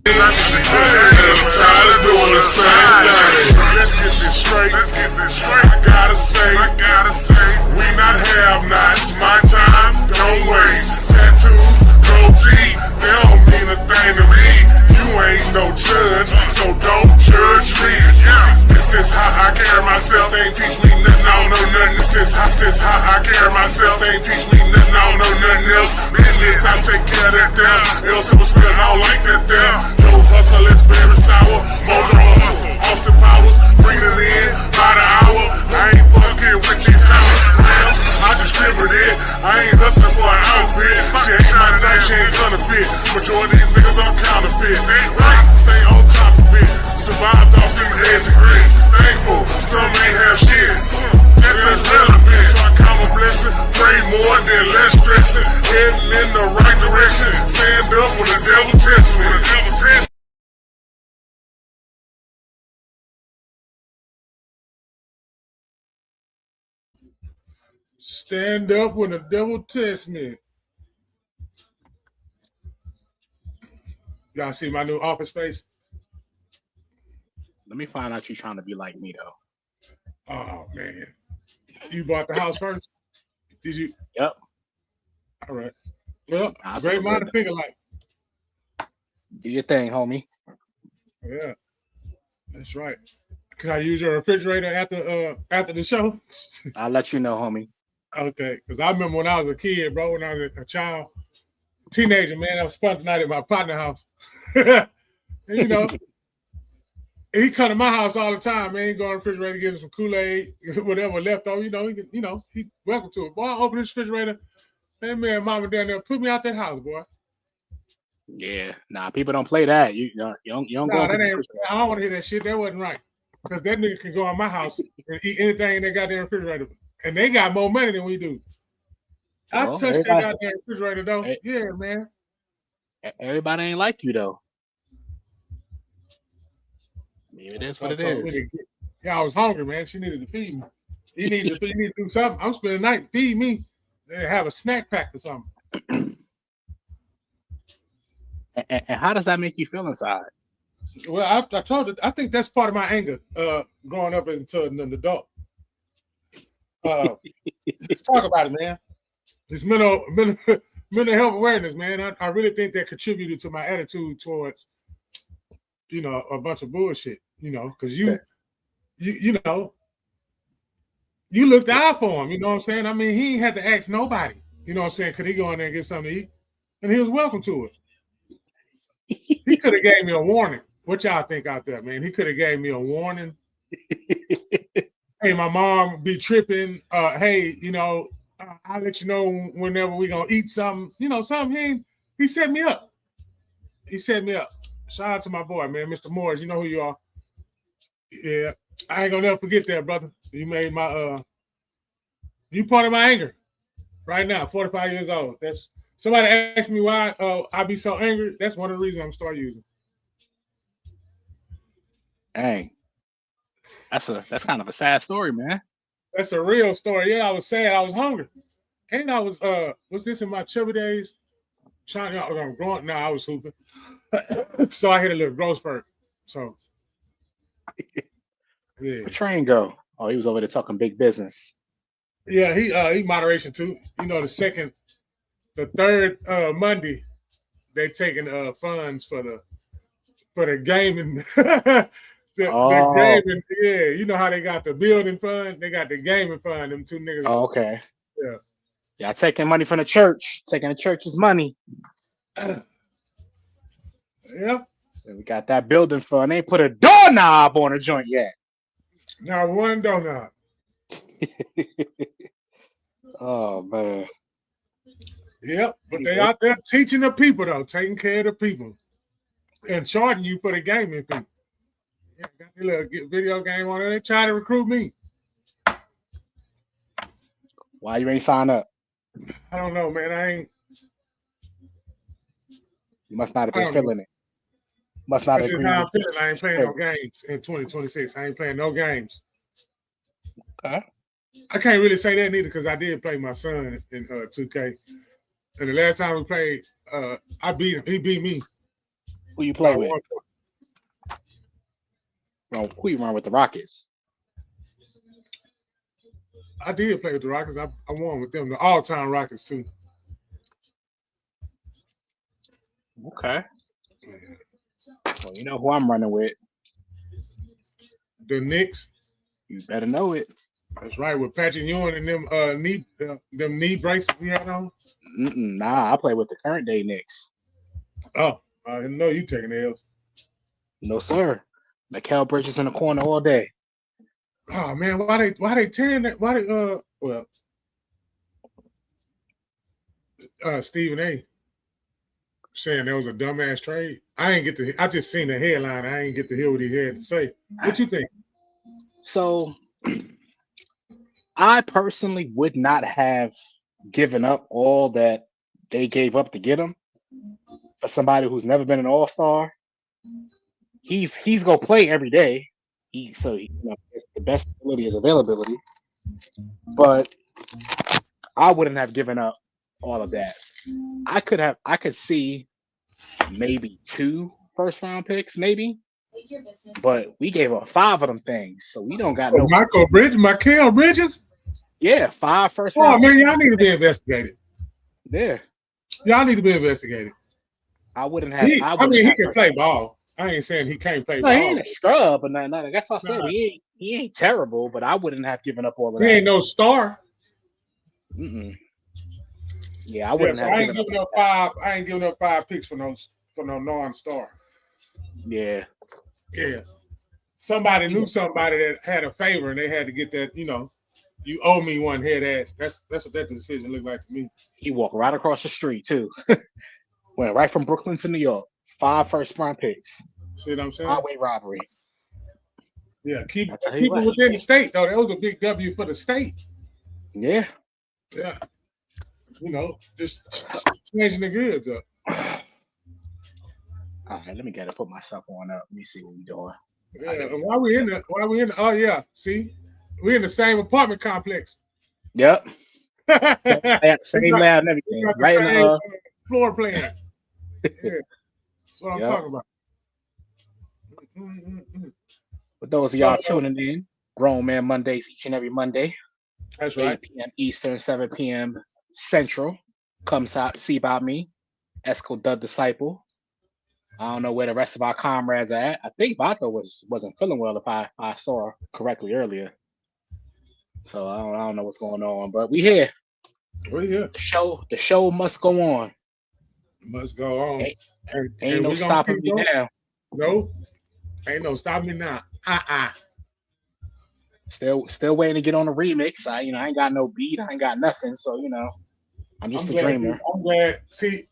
tired of doing the same thing. Let's get this straight. I gotta say, we not have-nots. My time, don't waste. Tattoos, gold teeth, they don't mean a thing to me. You ain't no judge, so don't judge me. This is how I carry myself. They ain't teach me nothing, I don't know nothing. This is how I carry myself. They ain't teach me nothing, I don't know nothing else. Business, I take care of that there. Ill simple spells, I don't like that there. Yo, hustle, it's very sour. Mojo hustle, Austin Powers, bring it in by the hour. I ain't fucking with these grams. I distribute it. I ain't hustling for an outfit. She ain't my type, she ain't gonna fit. Majority of these niggas are counterfeit. Right, stay on top of it. Survived off these eggs and grits. Thankful, some ain't have shit. That's relevant, so I count my blessing. Pray more than less stressing. Heading in the right direction. Stand up when the devil tests me. Stand up when the devil tests me. Y'all see my new office space? Let me find out you trying to be like me though. Oh man. You bought the house first? Did you? Yep. All right. Well, great mind to think alike. Do your thing, homie. Yeah. That's right. Can I use your refrigerator after the show? I'll let you know, homie. Okay, because I remember when I was a kid, bro, when I was a child, teenager, man, I was spent the night at my partner's house. And, you know, he come to my house all the time, man. He go in the refrigerator, give him some Kool-Aid, whatever left over, he welcome to it. Boy, I open this refrigerator, man, mama down there, put me out that house, boy. Yeah, nah, people don't play that. You don't go. That ain't, I don't want to hear that shit. That wasn't right. Because that nigga can go in my house and eat anything in that goddamn refrigerator. And they got more money than we do. I touched that goddamn refrigerator, though. Yeah, man. Everybody ain't like you, though. It is what it is. Yeah, I was hungry, man. She needed to feed me. You need to do something. I'm spending the night. Feed me. Have a snack pack or something. And how does that make you feel inside? Well, I told you, I think that's part of my anger growing up into an adult. Let's talk about it, man. This mental health awareness, man. I really think that contributed to my attitude towards, a bunch of bullshit. Because you looked out for him. You know what I'm saying? I mean, he ain't had to ask nobody. You know what I'm saying? Could he go in there and get something to eat? And he was welcome to it. He could have gave me a warning. What y'all think out there, man? He could have gave me a warning. Hey, my mom be tripping. Hey, I'll let you know whenever we gonna eat something. Something. He set me up. Shout out to my boy, man, Mr. Morris. You know who you are. Yeah, I ain't gonna never forget that, brother. You made my you part of my anger right now. 45 years old. That's somebody asked me why I be so angry. That's one of the reasons I'm start using. Dang. That's kind of a sad story, man. That's a real story. Yeah, I was sad. I was hungry. And I was this in my chubby days? Growing. I was hooping. So I hit a little growth spurt. So yeah. Where'd Train go? Oh, he was over there talking big business. Yeah, he moderation too. The third Monday, they taking funds for the gaming. The gaming, yeah, you know how they got the building fund, they got the gaming fund. Them two niggas. Oh, okay. Yeah. Yeah, taking money from the church, taking the church's money. Yeah. And we got that building fund. They ain't put a doorknob on a joint yet. Not one doorknob. Oh man. Yep, but they out there teaching the people though, taking care of the people, and charging you for the gaming fee. Yeah, got the little video game on there. They try to recruit me. Why you ain't sign up? I don't know, man. I ain't. You must not have been feeling it. Must not agree. How I'm feeling. I ain't playing no games in 2026. I ain't playing no games. Okay. I can't really say that neither because I did play my son in 2K. And the last time we played, I beat him. He beat me. Who you play with? won. Well, who you run with the Rockets? I did play with the Rockets. I won with them, the all-time Rockets too. Okay. Well, you know who I'm running with. The Knicks. You better know it. That's right, with Patrick Ewing and them knee braces we had on. Nah, I play with the current day Knicks. Oh, I didn't know you taking L's. No, sir. Mikal Bridges in the corner all day. Oh man, why they tearing that? Why they Stephen A. saying that was a dumbass trade. I just seen the headline. I ain't get to hear what he had to say. What you think? So I personally would not have given up all that they gave up to get him for somebody who's never been an all-star. He's gonna play every day. It's the best ability is availability. But I wouldn't have given up all of that. I could see maybe 2 first-round picks, maybe. But we gave up 5 of them things, so we don't got no. Mikal Bridges. Yeah, 5 Oh first-round. man, y'all need to be investigated. Yeah, Y'all need to be investigated. I wouldn't have. He can play ball. I ain't saying he can't play No, ball. he ain't a scrub, but nothing. That's what I said. He ain't terrible, but I wouldn't have given up all of that. He ain't no star. Yeah, I wouldn't have. I ain't giving up 5. I ain't giving up 5 picks for no non-star. Yeah. Yeah. Somebody knew somebody that had a favor and they had to get that, you owe me one head ass. That's what that decision looked like to me. He walked right across the street too. Went right from Brooklyn to New York. 5 first-round picks. See what I'm saying? Highway robbery. Yeah, keep it within the state though. That was a big W for the state. Yeah. Yeah. Just changing the goods up. All right, let me get it. Put myself on up. Let me see what we're doing. Yeah, why we in the? Oh yeah, see, we in the same apartment complex. Yep. Same lab and everything. Right in the floor plan. Yeah, that's what I'm talking about. For those of y'all tuning in, Grown Man Mondays each and every Monday. That's right. 8 p.m. Eastern, 7 p.m. Central. Come see about me, Esco the Disciple. I don't know where the rest of our comrades are at. I think Vato wasn't feeling well if I saw correctly earlier. So I don't know what's going on, but we here. We're here. The show must go on. Must go on. Ain't no stopping me now. No, ain't no stopping me now. Still waiting to get on the remix. I ain't got no beat. I ain't got nothing. So I'm just a dreamer. I'm glad. See,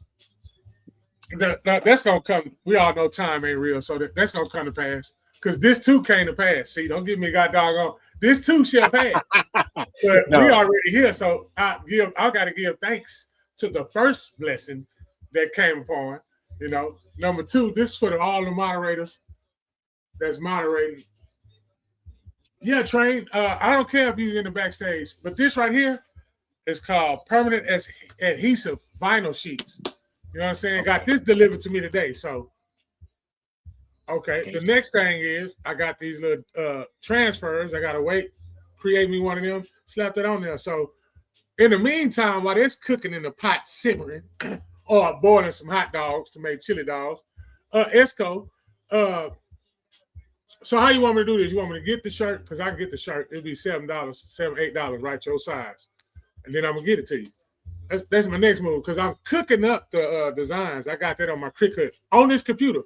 that's gonna come. We all know time ain't real, so that's gonna come to pass. Because this too came to pass. See, don't give me God doggone. This too shall pass. But we already here, so I got to give thanks to the first blessing that came upon. Number 2, this is for all the moderators that's moderating. Yeah, Train. I don't care if you're in the backstage, but this right here is called permanent adhesive vinyl sheets. You know what I'm saying? Got this delivered to me today. So, okay. The next thing is I got these little transfers. I got to wait, create me one of them, slap that on there. So, in the meantime, while it's cooking in the pot simmering or boiling some hot dogs to make chili dogs, Esco, so how you want me to do this? You want me to get the shirt? Because I can get the shirt. It'll be $7, $8, right? Your size. And then I'm going to get it to you. That's my next move because I'm cooking up the designs. I got that on my Cricut on this computer.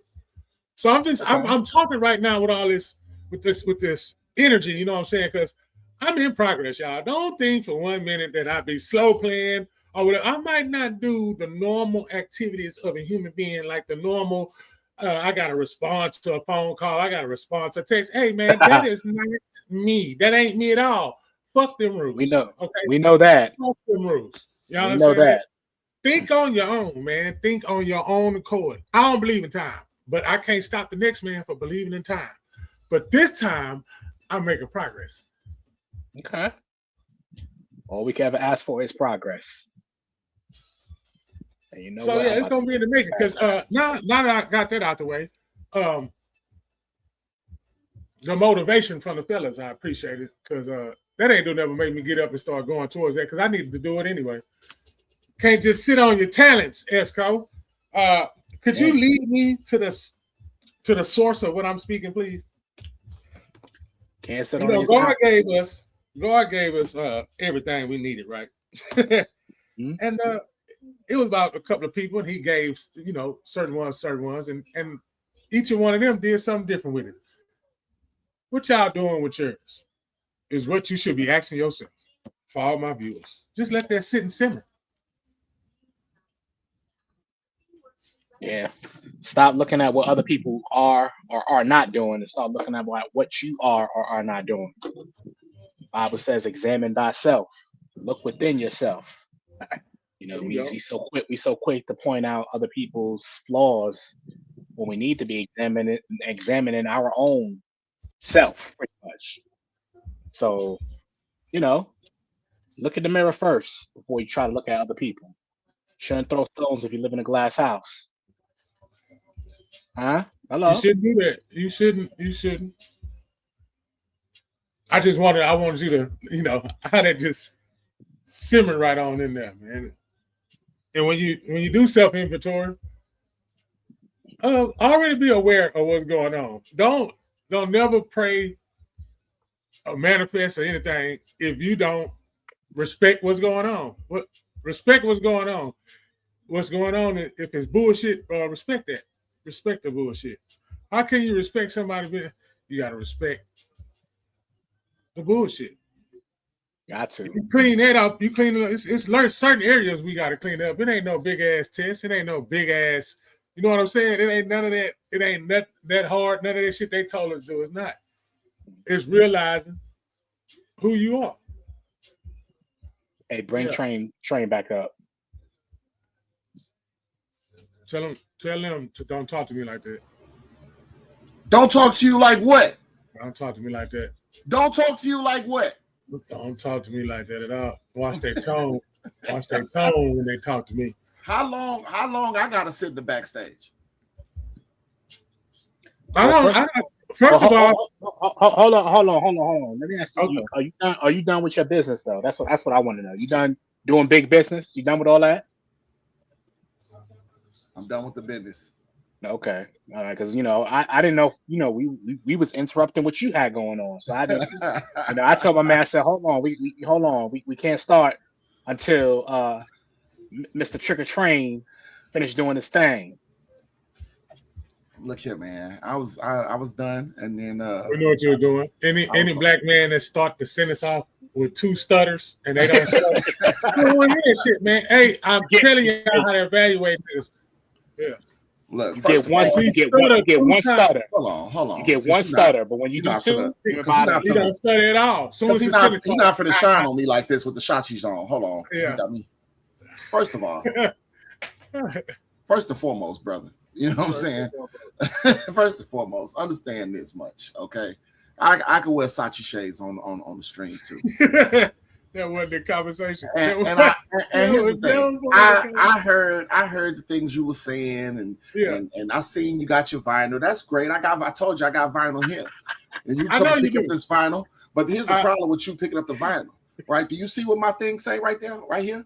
So I'm talking right now with all this with this energy, you know what I'm saying? Because I'm in progress, y'all. Don't think for 1 minute that I'd be slow playing or whatever. I might not do the normal activities of a human being like the normal. I got to respond to a phone call. I got to respond to a text. Hey man, that is not me. That ain't me at all. Fuck them rules. We know. Okay. We know that. Fuck them rules. Y'all know that. Think on your own, man. Think on your own accord. I don't believe in time, but I can't stop the next man for believing in time. But this time, I'm making progress. Okay. All we can ever ask for is progress. And you know So what? yeah, I'm it's about gonna be in the making. Because now that I got that out the way, the motivation from the fellas, I appreciate it. Because that ain't gonna never make me get up and start going towards that. Because I needed to do it anyway. Can't just sit on your talents, Esco. Could you lead me to the source of what I'm speaking, please? Can't sit You on know, your God talents. gave us everything we needed, right? Mhm. And it was about a couple of people, and he gave certain ones, and each one of them did something different with it. What y'all doing with yours is what you should be asking yourself. For all my viewers, just let that sit and simmer. Yeah. Stop looking at what other people are or are not doing and start looking at what you are or are not doing. Bible says, examine thyself. Look within yourself. You know, There you we go. so quick to point out other people's flaws when we need to be examining our own self, pretty much. So, you know, look in the mirror first before you try to look at other people. Shouldn't throw stones if you live in a glass house. Huh? You Hello? shouldn't do that. You shouldn't. You shouldn't. I wanted you to, how that just simmer right on in there, man. And when you do self inventory, already be aware of what's going on. Don't never pray or manifest or anything if you don't respect what's going on. Respect what's going on. What's going on? If it's bullshit, respect that. Respect the bullshit. How can you respect somebody? You gotta respect the bullshit. Got to. You clean that up. You clean it up. It's learned certain areas we got to clean up. It ain't no big ass test. It ain't no big ass. You know what I'm saying? It ain't none of that. It ain't that hard. None of that shit they told us to do. It's not. It's realizing who you are. Hey, bring train back up. Tell them to don't talk to me like that. Don't talk to you like what? Don't talk to me like that. Don't talk to you like what? Don't talk to me like that at all. Watch their tone. Watch their tone when they talk to me. How long I gotta sit in the backstage? First of all, hold on. Let me ask you. Okay. Are you done with your business though? That's what I want to know. You done doing big business? You done with all that? I'm done with the business. Okay, all right. Because I didn't know. We was interrupting what you had going on. So I just, I told my man, I said, hold on, we can't start until Mr. Trick or Train finished doing his thing. Look here, man. I was done, and then we know what you were doing. Any black man that start the sentence off with two stutters and they don't stutter, you don't want to hear that shit, man. Hey, I'm telling you how to evaluate this. Yeah. Look, you get one stutter. Hold on. You get one stutter, but when you do two, he don't stutter at all. He's not for to shine on me like this with the shotties on. Hold on. Yeah. You got me. First of all, first and foremost, brother. You know what I'm saying? First and foremost, understand this much, okay? I can wear Sachi shades on the stream too. That wasn't the conversation. And here's the thing. I heard the things you were saying, and I seen you got your vinyl. That's great. I told you I got vinyl here, and you come pick up this vinyl. But here's the problem with you picking up the vinyl, right? Do you see what my thing say right there, right here?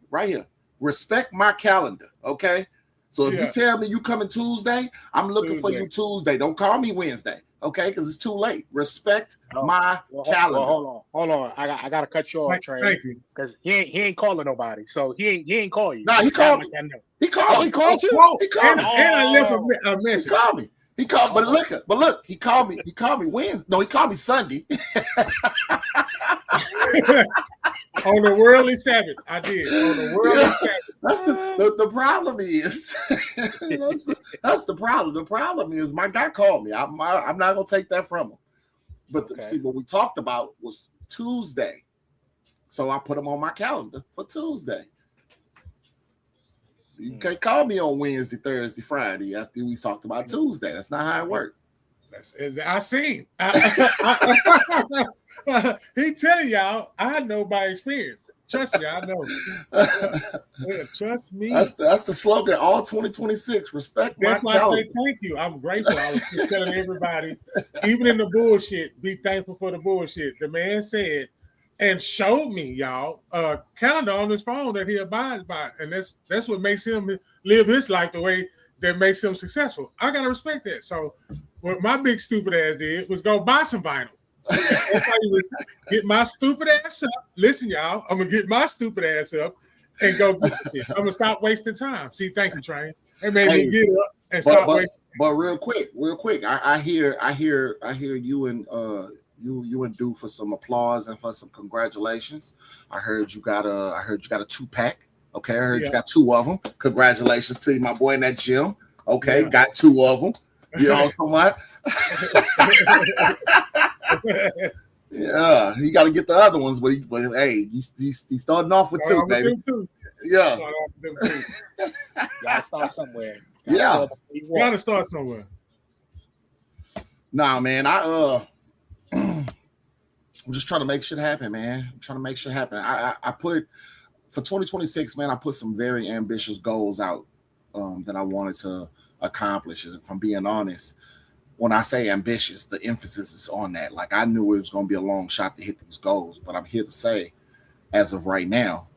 Respect my calendar, okay? So if you tell me you coming Tuesday, I'm looking for you Tuesday. Don't call me Wednesday, okay? Because it's too late. Respect my calendar. Hold on. I gotta cut you off, Trey. Thank you. Because he ain't calling nobody. So he ain't call you. Nah, he called me. He called me. He called you. He called me. And I left a message. He called me. But look, he called me Wednesday. No, he called me Sunday. On the worldly Sabbath, I did. On the worldly Sabbath. That's the problem is. that's the problem. The problem is my guy called me. I'm not gonna take that from him. But see, what we talked about was Tuesday, so I put him on my calendar for Tuesday. You can't call me on Wednesday, Thursday, Friday after we talked about Tuesday. That's not how it works. I seen. He telling y'all, I know by experience. Trust me, I know. Yeah, trust me. That's the slogan. All 2026. Respect. That's why I say thank you. I'm grateful. I was just telling everybody, even in the bullshit, be thankful for the bullshit. The man said and showed me, y'all, a calendar on his phone that he abides by, and that's what makes him live his life the way that makes him successful. I gotta respect that. So, what my big stupid ass did was go buy some vinyl. Get my stupid ass up. Listen, y'all, I'm gonna get my stupid ass up and go get it. I'm gonna stop wasting time. See, thank you, Train. It made me get up and stop wasting. But real quick, I hear you and you and Duke for some applause and for some congratulations. I heard you got a 2-pack. Okay, I heard you got 2 of them. Congratulations to you, my boy, in that gym. Okay, got 2 of them. You know what? Yeah, you got to get the other ones, but hey, he's starting off with 2, baby. Yeah, y'all start somewhere. Yeah, gotta start somewhere. Nah, man, I'm just trying to make shit happen, man. I'm trying to make shit happen. I put for 2026, man. I put some very ambitious goals out that I wanted to accomplish. If I'm being honest. When I say ambitious, the emphasis is on that. Like, I knew it was going to be a long shot to hit these goals, but I'm here to say, as of right now,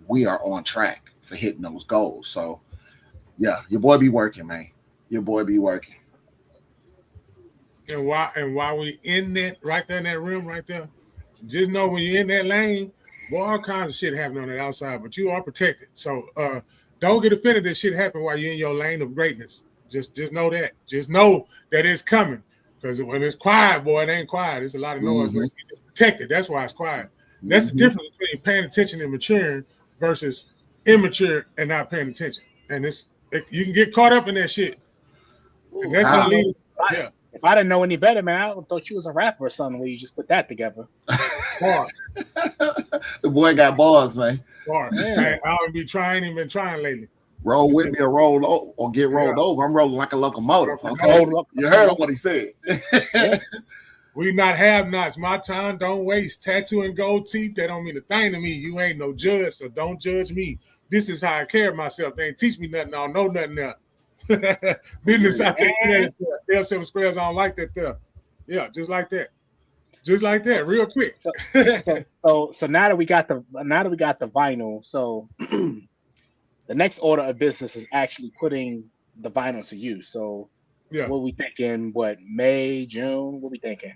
we are on track for hitting those goals. So, yeah, your boy be working, man. Your boy be working. And while we in that, right there in that room right there, just know when you're in that lane, well, all kinds of shit happening on the outside, but you are protected. So, don't get offended that shit happen while you're in your lane of greatness. Just know that. Just know that it's coming. Because when it's quiet, boy, it ain't quiet. There's a lot of noise, but it's protected. That's why it's quiet. That's the difference between paying attention and maturing versus immature and not paying attention. And you can get caught up in that shit. And that's gonna lead to, If I didn't know any better, man, I thought you was a rapper or something where you just put that together. Bars. The boy got bars, man. Bars. I haven't been trying lately. Roll with me or roll over or get rolled over. I'm rolling like a locomotive. Okay? You heard what he said. We not have nots. My time don't waste. Tattoo and gold teeth, that don't mean a thing to me. You ain't no judge, so don't judge me. This is how I carry myself. They ain't teach me nothing. I don't know nothing else. Business, I take credit. L7 Squares, I don't like that there. Yeah, just like that. Just like that, real quick. So now that we got the vinyl, so the next order of business is actually putting the vinyl to use. So, what we thinking? What, May, June? What we thinking?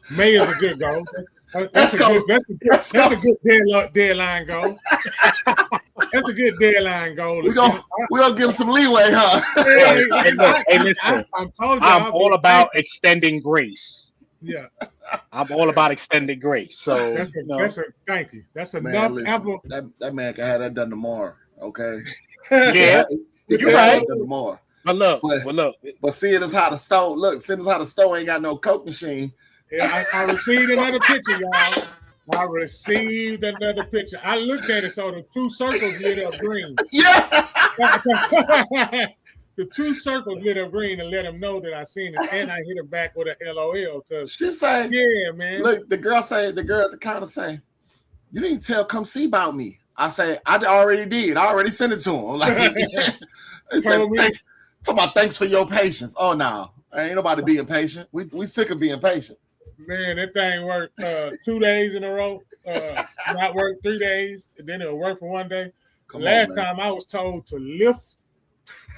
May is a good goal. That's a good deadline goal. That's a good deadline goal. We're gonna give him some leeway, huh? Hey, listen. I'm all about extending grace. Yeah, I'm all about extending grace. So that's a thank you. That's enough. That man can have that done tomorrow. Okay. Yeah, you're right. Tomorrow. But look. But seeing as how the store ain't got no Coke machine. Yeah, I received another picture, y'all. I received another picture. I looked at it, so the 2 circles lit up green. Yeah. The 2 circles lit up green and let them know that I seen it, and I hit her back with a LOL. Cause she said, "Yeah, man." Look, the girl at the counter say, "You didn't tell come see about me." I say, "I already did. I already sent it to him." Like, they said, talking about thanks for your patience. Oh no, ain't nobody being patient. We sick of being patient. Man, that thing worked 2 days in a row. Not work 3 days, and then it'll work for 1 day. Last time I was told to lift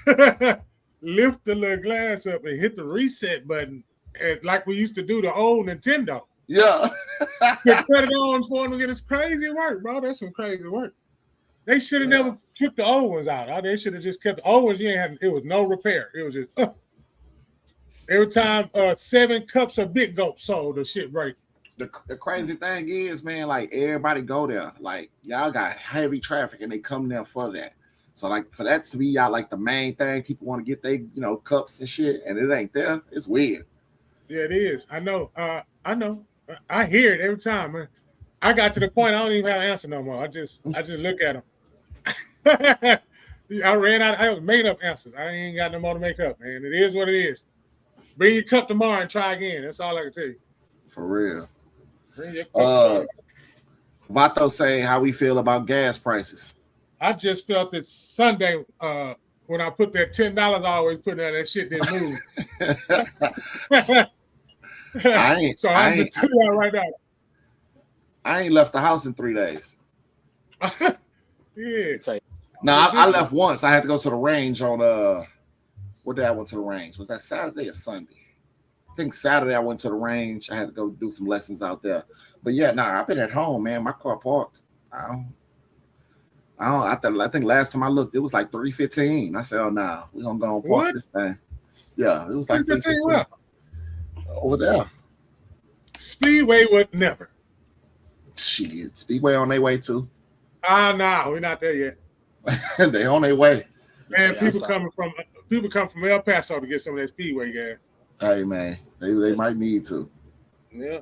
the little glass up and hit the reset button, like we used to do the old Nintendo. Yeah. To cut it on for them to get this crazy work, bro. That's some crazy work. They should have never took the old ones out. They should have just kept the old ones. It was no repair. It was just every time 7 cups of Big Gulp sold, the shit break. The crazy thing is, man, like everybody go there. Like y'all got heavy traffic and they come there for that. So like for that to be y'all like the main thing, people want to get their cups and shit, and it ain't there. It's weird. Yeah, it is. I know. I hear it every time, man. I got to the point I don't even have an answer no more. I just look at them. I ran out. I made up answers. I ain't got no more to make up, man. It is what it is. Bring your cup tomorrow and try again. That's all I can tell you. For real. Bring your cup Vato saying how we feel about gas prices. I just felt it Sunday when I put that $10 I always put in that shit didn't move. So I'm just telling you right now. I ain't left the house in 3 days. Yeah. No, I left once. I had to go to the range on what day I went to the range? Was that Saturday or Sunday? I think Saturday I went to the range. I had to go do some lessons out there. But yeah, I've been at home, man. My car parked. I think last time I looked, it was like $315. I said, "Oh no, we're gonna go and park this thing." Yeah, it was like $315 over there. Speedway would never. Shit, Speedway on their way too. No, we're not there yet. They on their way. Man, people come from El Paso to get some of that Speedway gas. Hey man, they might need to. Yeah.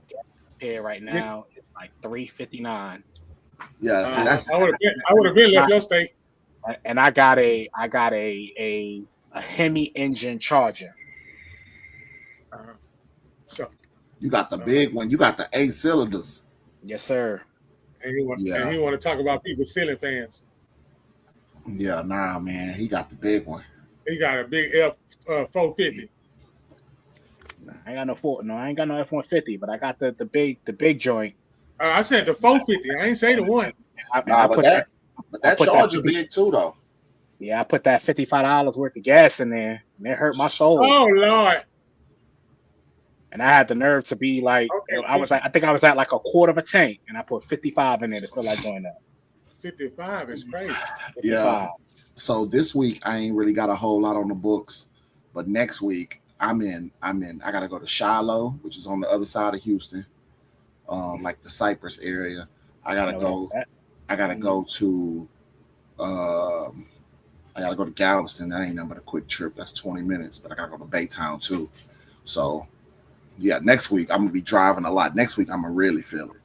Here right now, it's like $3.59. Yeah, see, that's. I would have been left your state. And I got a Hemi engine Charger. So you got the big one. You got the 8 cylinders. Yes, sir. And he want to talk about people ceiling fans. Yeah, nah, man, he got the big one. He got a big F450. I ain't got no F-150, but I got the big joint. I said the 450. I ain't say the one. But that Charger big too, though. Yeah, I put that $55 worth of gas in there, and it hurt my soul. Oh Lord! And I had the nerve to be like, I think I was at like a quarter of a tank, and I put 55 in there to feel like doing that. 55 is crazy. 55. Yeah. So this week I ain't really got a whole lot on the books, but next week I gotta go to Shiloh, which is on the other side of Houston, like the Cypress area. I gotta go to Galveston. That ain't nothing but a quick trip. That's 20 minutes, but I gotta go to Baytown too. So yeah, next week I'm gonna be driving a lot. Next week I'm gonna really feel it.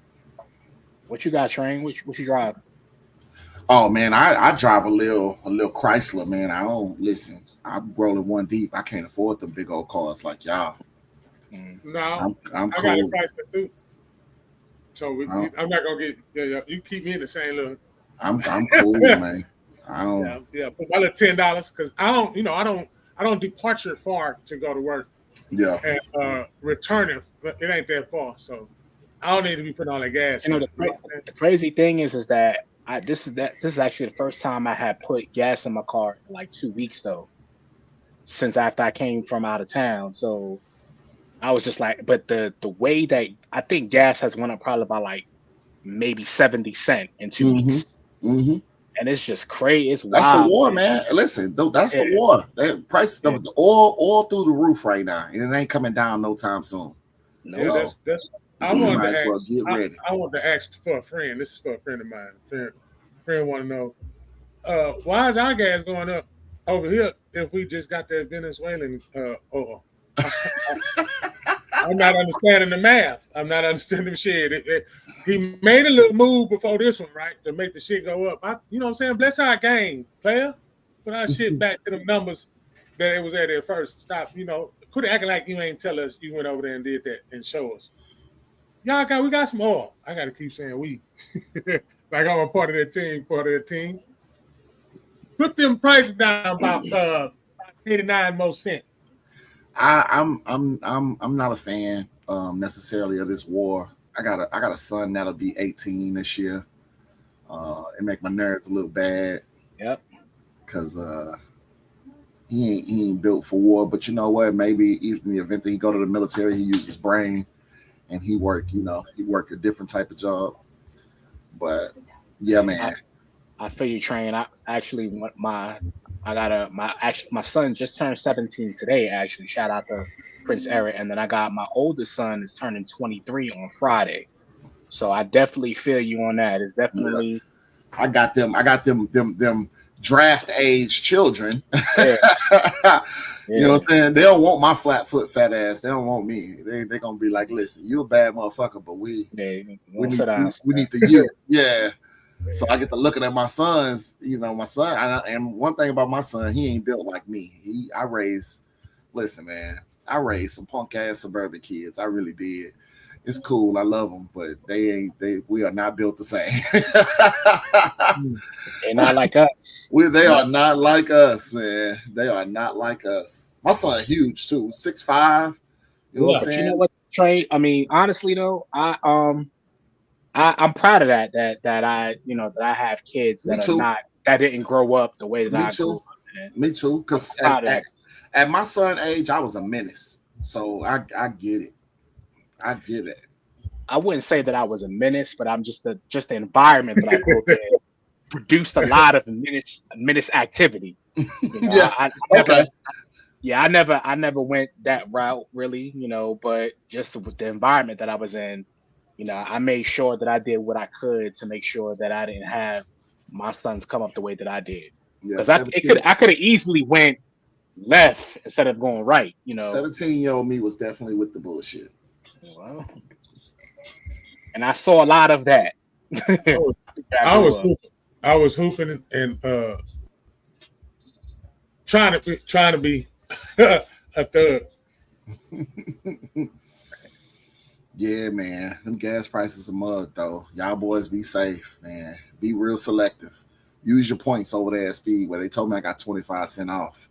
What you got, Train? What you drive? Oh man, I drive a little Chrysler, man. I don't listen. I'm rolling one deep. I can't afford them big old cars like y'all. No, I'm cool. I got a Chrysler too. So I'm not gonna get. You keep me in the same little. I'm cool, man. I don't. Put my little $10 because I don't departure far to go to work. Yeah. And returning, it ain't that far, so I don't need to be putting all that gas. The crazy thing is that this is actually the first time I had put gas in my car in like 2 weeks though, since after I came from out of town. So I was just like, but the way that I think gas has went up probably by like maybe 70 cents in 2 weeks. Mm-hmm. And it's just crazy. It's wild. That's the war, man. Listen, that's the war. The prices, the oil through the roof right now, and it ain't coming down no time soon. No, so, I wanted to ask for a friend. This is for a friend of mine. Friend want to know why is our gas going up over here if we just got that Venezuelan oil? I'm not understanding the math. I'm not understanding the shit. He made a little move before this one, right, to make the shit go up. You know what I'm saying? Bless our game, player. Put our shit back to the numbers that it was at first. Stop, quit acting like you ain't tell us you went over there and did that and show us. We got some oil. I got to keep saying we. Like I'm a part of that team. Put them prices down about 89 more cents. I'm not a fan necessarily of this war. I got a son that'll be 18 this year. It make my nerves a little bad. Yep. Because he ain't built for war. But you know what? Maybe even in the event that he go to the military, he uses his brain and he work a different type of job. But yeah, man. I feel you, Train. I actually my son just turned 17 today. Actually, shout out to Prince Eric, and then I got my oldest son is turning 23 on Friday. So I definitely feel you on that. It's definitely. I got them draft age children. Yeah. You know what I'm saying? They don't want my flat foot fat ass. They don't want me. They're gonna be like, listen, you a bad motherfucker, but we need the youth. Yeah. So I get to looking at my sons, my son, and one thing about my son, he ain't built like me. I raised some punk ass suburban kids. I really did. It's cool. I love them, but we are not built the same. They're not like us. They are not like us, man. They are not like us. My son huge too, 6'5". You know what I'm saying? You know what, Trey? I mean, honestly though, I'm proud of that I that I have kids that didn't grow up the way that I grew up. Me too. Because at my son's age, I was a menace. So I get it. I get it. I wouldn't say that I was a menace, but I'm just the environment that I grew up in produced a lot of menace activity. I never went that route really, but just with the environment that I was in, I made sure that I did what I could to make sure that I didn't have my sons come up the way that I did. Because I could have easily went left instead of going right. 17-year-old me was definitely with the bullshit. Well, and I saw a lot of that. I was hooping and trying to be a thug. Yeah, man. Them gas prices a mug though. Y'all boys be safe, man. Be real selective. Use your points over there at Speedway. They told me I got 25 cents off.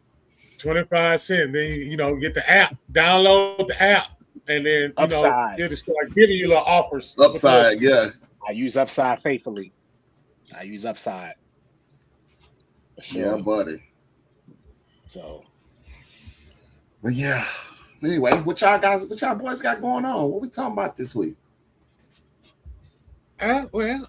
25 cents. Then get the app, download the app, and then it'll start giving you little offers. Upside, yeah. I use Upside faithfully. I use Upside. Sure. Yeah, buddy. So, but yeah. Anyway, what y'all boys got going on? What we talking about this week? Well,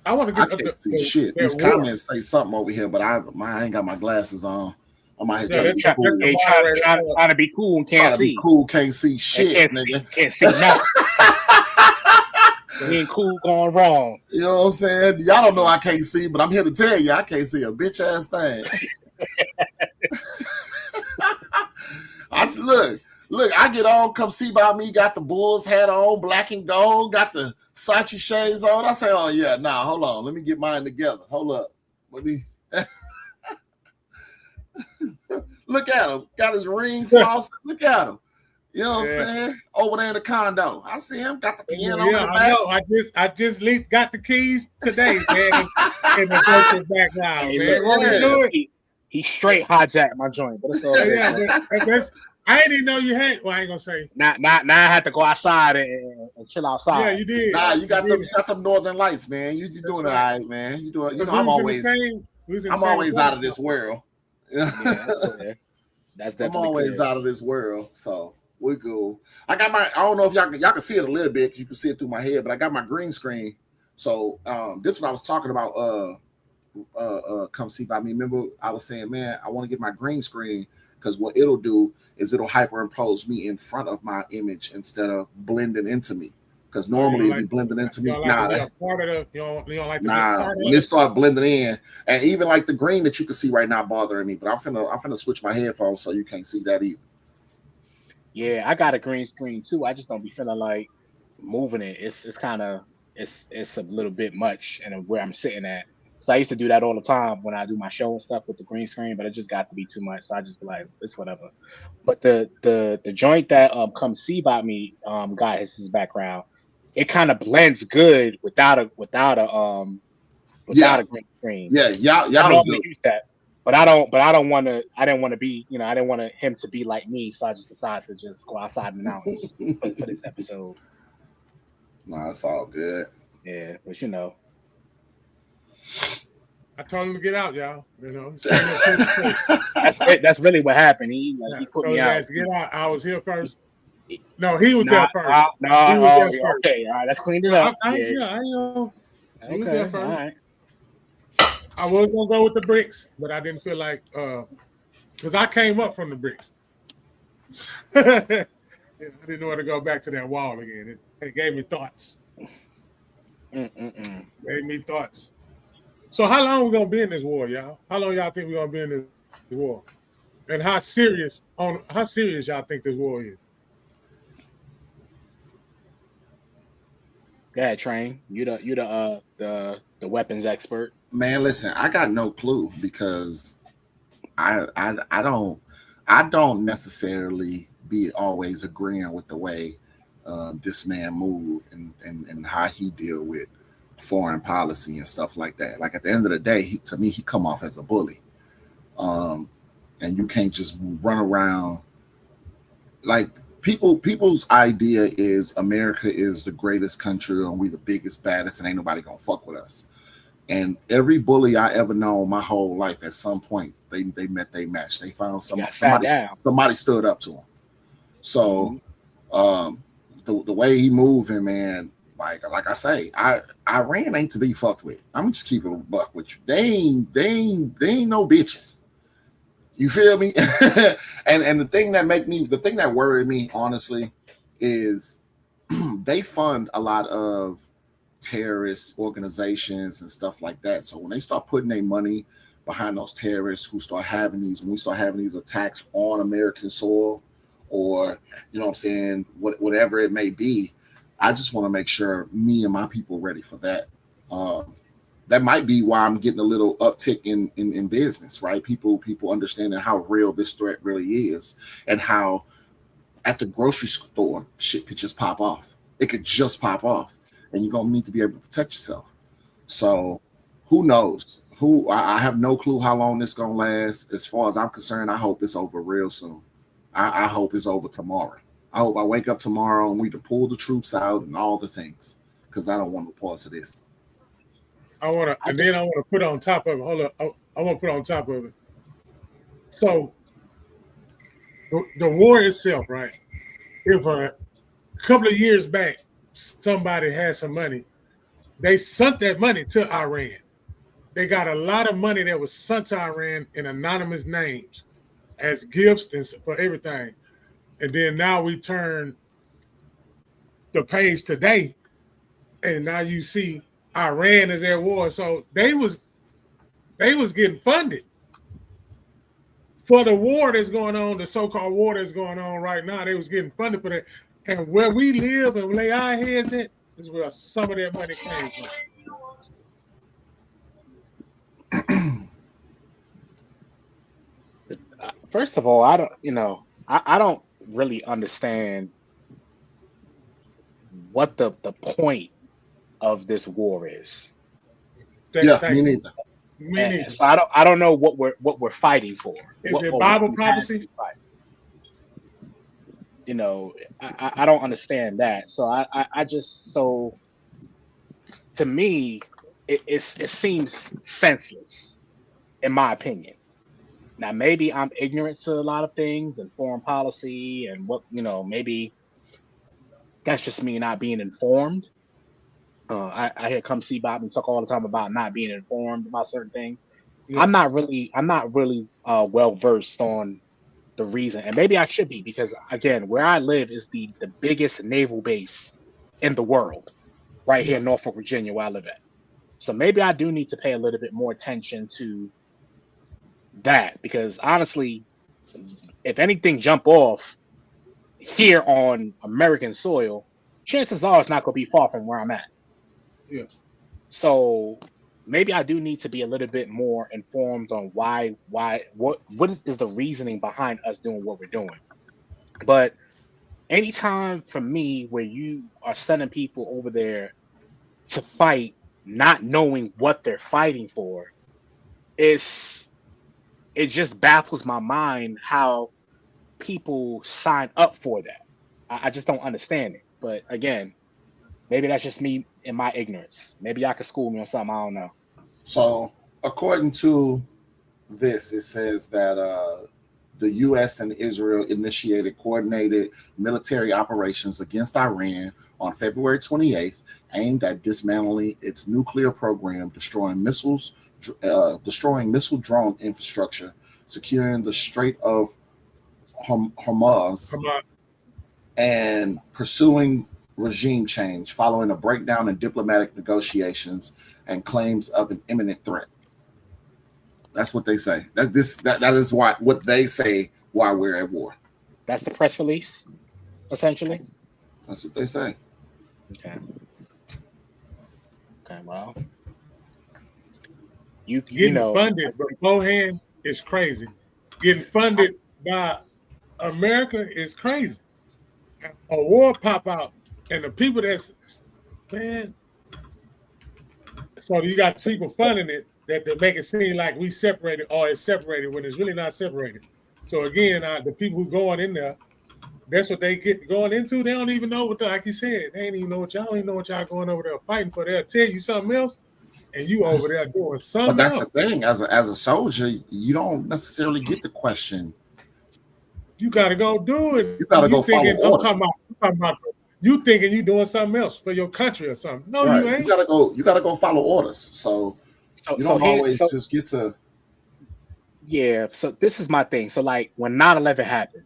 I want to get. I can't see shit. These comments say something over here, but I ain't got my glasses on. I'm out here trying to be cool and can't see. Can't see shit, nigga. Can't see nothing. Being cool going wrong. You know what I'm saying? Y'all don't know I can't see, but I'm here to tell you I can't see a bitch ass thing. Look, I get on, come see by me, got the Bulls hat on, black and gold, got the Sachi shades on. I say, oh yeah, nah, hold on. Let me get mine together. Hold up. Let me look at him. Got his ring frosted. Look at him. You know what I'm saying? Over there in the condo. I see him, got the piano. Yeah, I know. I just got the keys today, man. In the virtual background, man. He straight hijacked my joint. But it's all good. I didn't even know you had. Well, I ain't gonna say. Now I had to go outside and chill outside. Yeah, you did. Nah, you got them northern lights, man. You doing it all right, man. You doing. I'm always out of this world. Yeah, that's definitely. I'm always out of this world, so we're cool. I got I don't know if y'all can see it a little bit because you can see it through my head, but I got my green screen. So this is what I was talking about. Come see by me. Remember, I was saying, man, I want to get my green screen. Because what it'll do is it'll hyperimpose me in front of my image instead of blending into me. Because normally it'd be blending into me. When it start blending in, and even like the green that you can see right now bothering me. But I'm finna switch my headphones so you can't see that either. Yeah, I got a green screen too. I just don't be feeling like moving it. It's kind of it's a little bit much, and where I'm sitting at. So I used to do that all the time when I do my show and stuff with the green screen, but it just got to be too much. So I just be like, it's whatever. But the joint that Come See By Me got his background, it kind of blends good without a green screen. Yeah, y'all use that. But I didn't want to be, I didn't want him to be like me, so I just decided to just go outside in the mountains for this episode. No, it's all good. Yeah, but I told him to get out, y'all. That's really what happened. He put me out. Get out. I was here first. No, he was there first. He was there first. Okay, all right. Let's clean it up. He was there first. All right. I was gonna go with the bricks, but I didn't feel like because I came up from the bricks. I didn't know where to go back to that wall again. It gave me thoughts. Gave me thoughts. So how long we gonna be in this war, y'all? How long y'all think we're gonna be in this war? And how serious y'all think this war is? Go ahead, Train. You the weapons expert. Man, listen, I got no clue because I don't necessarily be always agreeing with the way this man move and how he deal with foreign policy and stuff like that. Like at the end of the day, to me, he come off as a bully. And you can't just run around like people's idea is America is the greatest country and we the biggest, baddest, and ain't nobody gonna fuck with us. And every bully I ever known my whole life, at some point, they met their match. They found somebody stood up to them. So the way he moving, man, like I say, Iran ain't to be fucked with. I'm just keeping a buck with you. They ain't no bitches. You feel me? and the thing that worried me, honestly, is they fund a lot of terrorist organizations and stuff like that. So when they start putting their money behind those terrorists when we start having these attacks on American soil, or you know what I'm saying, whatever it may be, I just want to make sure me and my people are ready for that. That might be why I'm getting a little uptick in business, right? People understanding how real this threat really is, and how at the grocery store shit could just pop off. It could just pop off, and you're gonna need to be able to protect yourself. So who knows? I have no clue how long this gonna last. As far as I'm concerned, I hope it's over real soon. I hope it's over tomorrow. I hope I wake up tomorrow and we can pull the troops out and all the things, because I don't want no parts of this. I want to put on top of it. Hold up. I want to put on top of it. So the war itself, right? If a couple of years back, somebody had some money, they sent that money to Iran. They got a lot of money that was sent to Iran in anonymous names as gifts and for everything. And then now we turn the page today, and now you see Iran is at war. So they was getting funded for the war that's going on, the so-called war that's going on right now. They was getting funded for that. And where we live and lay our heads at is where some of that money came from. First of all, I don't really understand what the point of this war is. Me neither. So I don't know what we're fighting for. Is it Bible prophecy? You know, I don't understand that. So I just, so to me, it seems senseless, in my opinion. Now, maybe I'm ignorant to a lot of things and foreign policy and maybe that's just me not being informed. I hear Come See Bob and talk all the time about not being informed about certain things. Yeah. I'm not really well versed on the reason, and maybe I should be, because again, where I live is the biggest naval base in the world, right here in Norfolk, Virginia, where I live at. So maybe I do need to pay a little bit more attention to that, because honestly, if anything jump off here on American soil, chances are it's not going to be far from where I'm at. Yeah. So maybe I do need to be a little bit more informed on what is the reasoning behind us doing what we're doing. But anytime for me where you are sending people over there to fight, not knowing what they're fighting for, it just baffles my mind how people sign up for that. I just don't understand it. But again, maybe that's just me in my ignorance. Maybe y'all could school me on something. I don't know. So according to this, it says that the U.S. and Israel initiated coordinated military operations against Iran on February 28th, aimed at dismantling its nuclear program, destroying missile drone infrastructure, securing the Strait of Hormuz, and pursuing regime change following a breakdown in diplomatic negotiations and claims of an imminent threat. That's what they say. That is what they say while we're at war. That's the press release, essentially. That's what they say. Okay. Well, you know, funded beforehand is crazy. Getting funded by America is crazy. a war pop out, and the people that's man. So you got people funding it that make it seem like we separated or it's separated when it's really not separated. So again, the people who going in there, that's what they get going into. They don't even know what, like you said, they ain't even know what y'all don't even know what y'all going over there fighting for. They'll tell you something else, and you over there doing something else. But that's the thing. As a soldier, you don't necessarily get the question. You got to go do it. You got to go follow orders. I'm talking about you thinking you doing something else for your country or something. No, right. You ain't. You gotta go follow orders. So you don't always just get to. Yeah. So this is my thing. So like when 9/11 happened,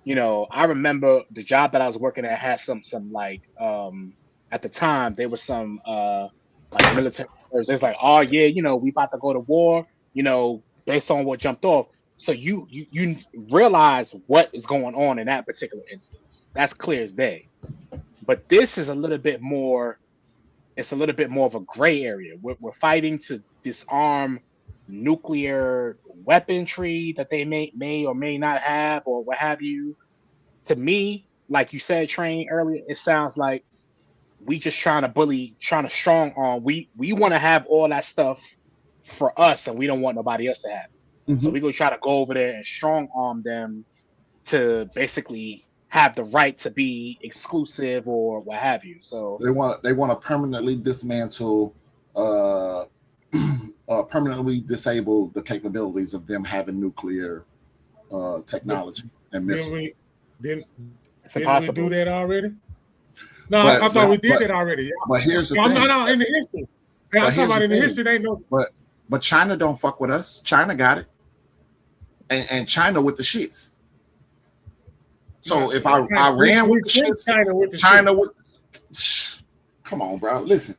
you know, I remember the job that I was working at had some like at the time there was some like military. It's like, oh yeah, you know, we about to go to war. You know, based on what jumped off. So you realize what is going on in that particular instance. That's clear as day. But this is a little bit more. It's a little bit more of a gray area. We're fighting to disarm nuclear weaponry that they may or may not have, or what have you. To me, like you said, Train earlier, it sounds like we just trying to strong arm. We want to have all that stuff for us, and we don't want nobody else to have it. So we go try to go over there and strong arm them to basically have the right to be exclusive or what have you. So they want to permanently dismantle, permanently disable the capabilities of them having nuclear technology and missiles. Didn't we do that already? No, I thought we did it already. But here's the thing. I'm not in the history. I'm talking about in the history. They know. But China don't fuck with us. China got it, and China with the shits. So if I ran with the shits, China with. Come on, bro. Listen,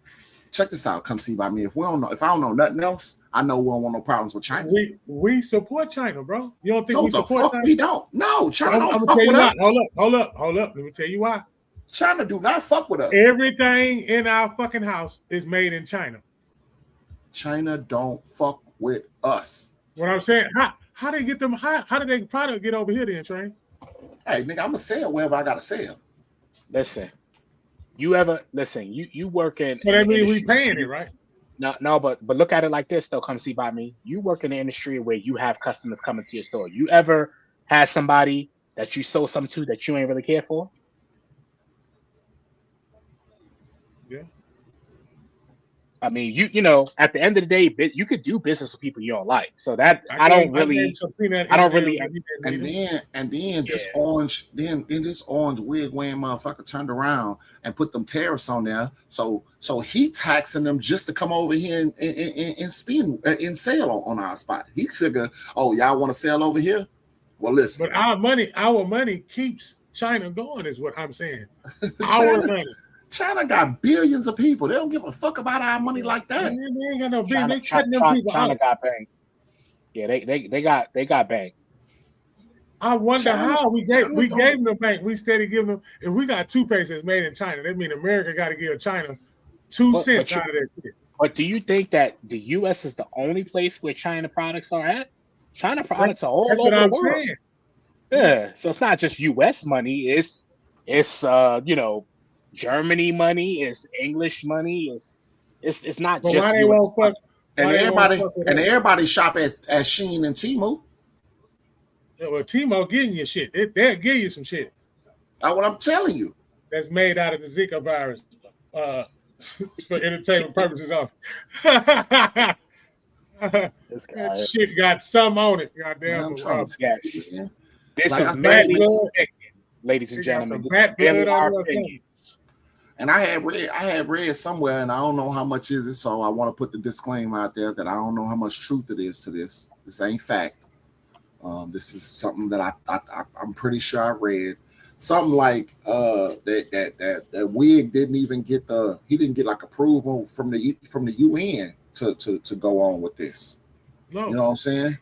check this out. Come see by me. If I don't know nothing else, I know we don't want no problems with China. We support China, bro. You don't think we support China? We don't. No, China don't fuck with us. Hold up. Let me tell you why. China do not fuck with us. Everything in our fucking house is made in China. China don't fuck with us. What I'm saying, how they get them? How did they product get over here then, Train? Hey, nigga, I'm gonna sell wherever I gotta sell. Listen, you work in. So that means we paying it, right? No, but look at it like this though. Come see by me. You work in the industry where you have customers coming to your store. You ever had somebody that you sold something to that you ain't really care for? Yeah. I mean, you know, at the end of the day, you could do business with people you don't like. So that I don't really. And then this orange wig wearing motherfucker turned around and put them tariffs on there. So he taxing them just to come over here and spend and sell on our spot. He figure, oh, y'all want to sell over here? Well, listen. But our money keeps China going, is what I'm saying. Our money. China got billions of people. They don't give a fuck about our money like that. They ain't got no billion. They cutting them people China got bank. Yeah, they got bank. I wonder how we gave them the bank. We steady giving them. If we got toothpaste that's made in China, that means America got to give China 2 cents out of that shit. But do you think that the U.S. is the only place where China products are at? China products are all over the world. Saying. Yeah, so it's not just U.S. money. It's you know, Germany money, it's English money, it's not but just. And everybody shop at Shein and Temu. Yeah, well, Temu getting you shit. They'll give you some shit. That's what I'm telling you. That's made out of the Zika virus for entertainment purposes. That shit got some on it. Goddamn. This is bad blood, ladies and gentlemen. Bad blood on something. And I had read somewhere, and I don't know how much is it, so I want to put the disclaimer out there that I don't know how much truth it is to this. This ain't fact. This is something that I'm pretty sure I read. Something like that Wig didn't even get like approval from the UN to go on with this. No. You know what I'm saying?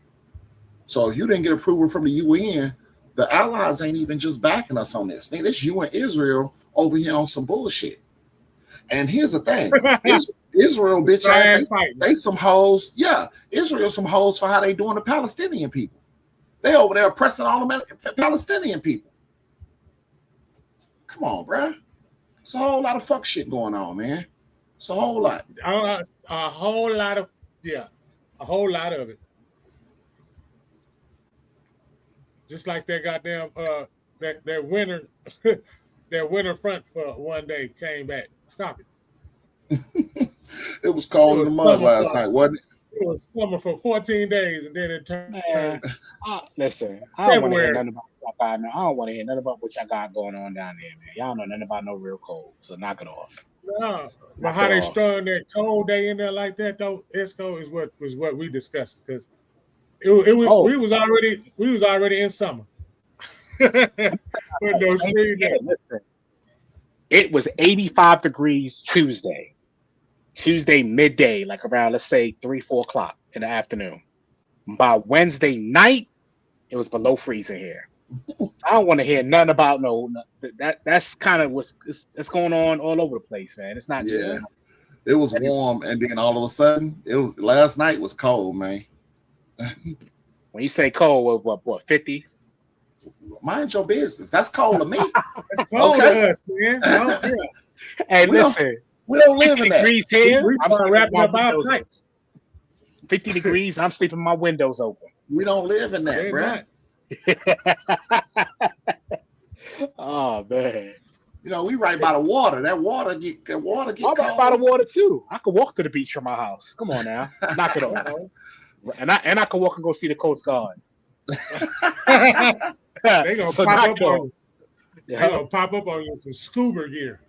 So if you didn't get approval from the UN, the allies ain't even just backing us on this. Nigga, this you and Israel over here on some bullshit. And here's the thing. Israel, bitch ass, they some hoes. Yeah, Israel some hoes for how they doing the Palestinian people. They over there oppressing all the Palestinian people. Come on, bro. It's a whole lot of fuck shit going on, man. It's a whole lot. A whole lot of it. Just like that goddamn that winter that winter front for one day came back. Stop it. It was cold in the mud last night, wasn't it? It was summer for 14 days, and then it turned. Listen, I don't want to hear nothing about I don't want to hear nothing about what y'all got going on down there, man. Y'all know nothing about no real cold, so knock it off. No, but how they strung that cold day in there like that though, Esco is what we discussed because it was we was already in summer. Listen, it was 85 degrees Tuesday midday, like around, let's say 3-4 o'clock in the afternoon. By Wednesday night, it was below freezing here. I don't want to hear nothing about that's kind of what's going on all over the place, man. It's not. Yeah, it was warm, and then all of a sudden, last night was cold, man. When you say cold, what 50? Mind your business. That's cold to me. It's cold to us, man. Hey, listen. We don't live in that. Degrees here. I'm wrapping up our pipes. 50 degrees. I'm sleeping with my windows open. We don't live in that, bro. Oh man. We right by the water. That water get I'm cold. right by the water too. I could walk to the beach from my house. Come on now. Knock it off. And I could walk and go see the Coast Guard. They gonna pop up on you. They gonna pop up on you with some scuba gear.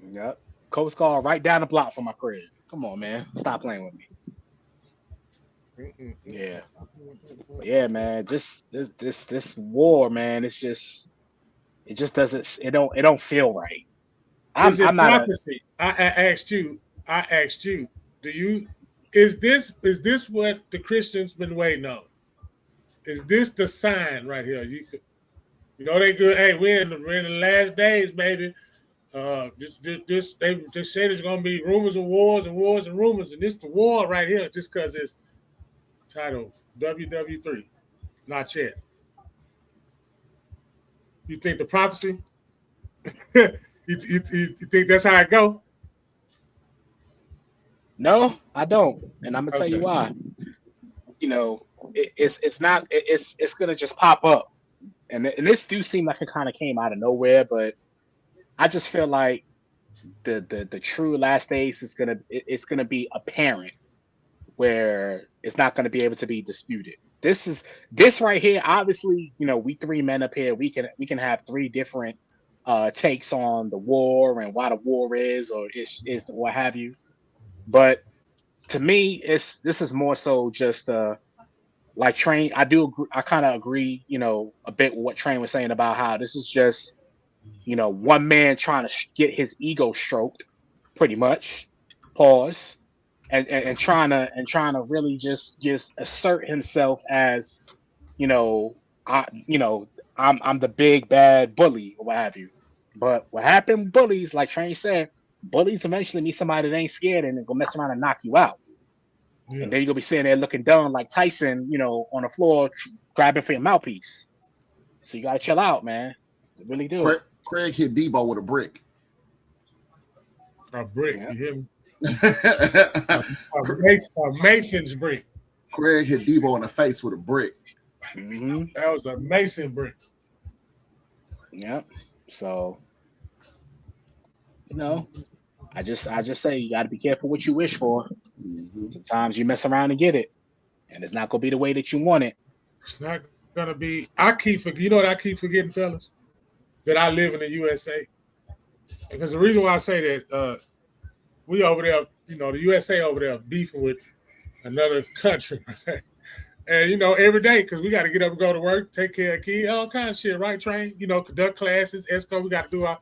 Yep. Coast Guard right down the block from my crib. Come on, man. Stop playing with me. Yeah. But yeah, man. Just this war, man. It just doesn't. It don't feel right. I'm not prophecy. I asked you. Is this what the Christians been waiting on? Is this the sign right here? You they good. Hey, we're in the last days, baby. They say there's gonna be rumors of wars and wars and rumors, and this the war right here, just because it's titled WW3. Not yet. You think the prophecy? you think that's how it go? No, I don't, and I'm gonna tell you why. It's not. It's gonna just pop up, and this do seem like it kind of came out of nowhere, but I just feel like the true last days is gonna be apparent, where it's not gonna be able to be disputed. This right here. Obviously, we three men up here. We can have three different takes on the war and why the war is or is what have you. But to me, this is more so just like Train. I kind of agree, a bit with what Train was saying about how this is just, one man trying to get his ego stroked, pretty much. Pause, and trying to really just assert himself as, I'm the big bad bully or what have you. But what happened with bullies, like Train said, bullies eventually meet somebody that ain't scared and go mess around and knock you out. Yeah. And then you're gonna be sitting there looking dumb like Tyson, on the floor grabbing for your mouthpiece. So you gotta chill out, man. You really do. Craig hit Debo with a brick. A brick, yeah. You hear me? a Mason's brick. Craig hit Debo in the face with a brick. Mm-hmm. That was a Mason brick. Yep. So, I just say you got to be careful what you wish for. Mm-hmm. Sometimes you mess around and get it, and it's not gonna be the way that you want it. It's not gonna be. I keep forgetting, fellas, that I live in the USA. Because the reason why I say that, we over there, the USA over there beefing with another country, right? And every day, because we got to get up and go to work, take care of kids, all kind of shit, right? Train, conduct classes, ESCO, we got to do our.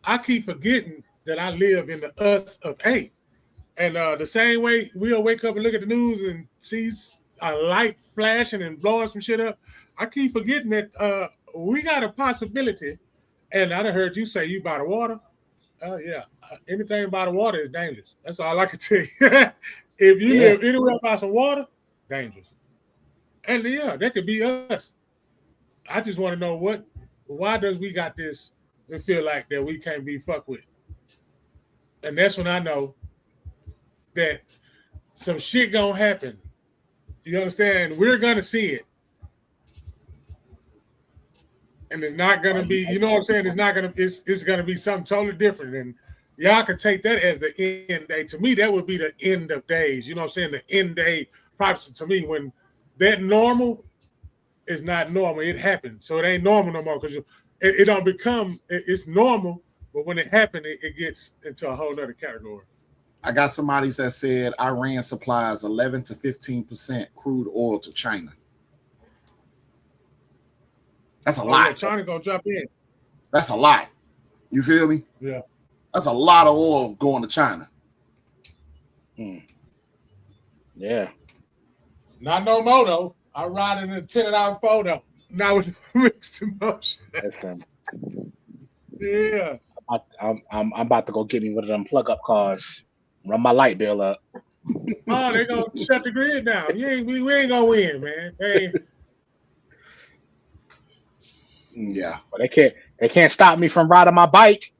I keep forgetting that I live in the us of A. And the same way we'll wake up and look at the news and see a light flashing and blowing some shit up, I keep forgetting that we got a possibility. And I done heard you say you by the water. Yeah, anything by the water is dangerous. That's all I can tell you. If you live anywhere by some water, dangerous. And yeah, that could be us. I just want to know why does we got this and feel like that we can't be fucked with? And that's when I know that some shit gonna happen. You understand? We're gonna see it. And it's not gonna be, you know what I'm saying? It's not gonna, it's gonna be something totally different. And y'all can take that as the end day. To me, that would be the end of days. You know what I'm saying? The end day prophecy to me, when that normal is not normal. It happens. So it ain't normal no more, because it don't become, it's normal, but when it happens, it gets into a whole other category. I got somebody that said Iran supplies 11 to 15% crude oil to China. That's a lot. Yeah, China gonna jump in. That's a lot. You feel me? Yeah. That's a lot of oil going to China. Yeah. Not no more though. I ride in a $10 photo. Now with mixed emotion. Listen. Yeah. I'm about to go get me one of them plug-up cars. Run my light bill up. Oh, they gonna shut the grid down. We ain't gonna win, man. Hey. Yeah. But they can't stop me from riding my bike.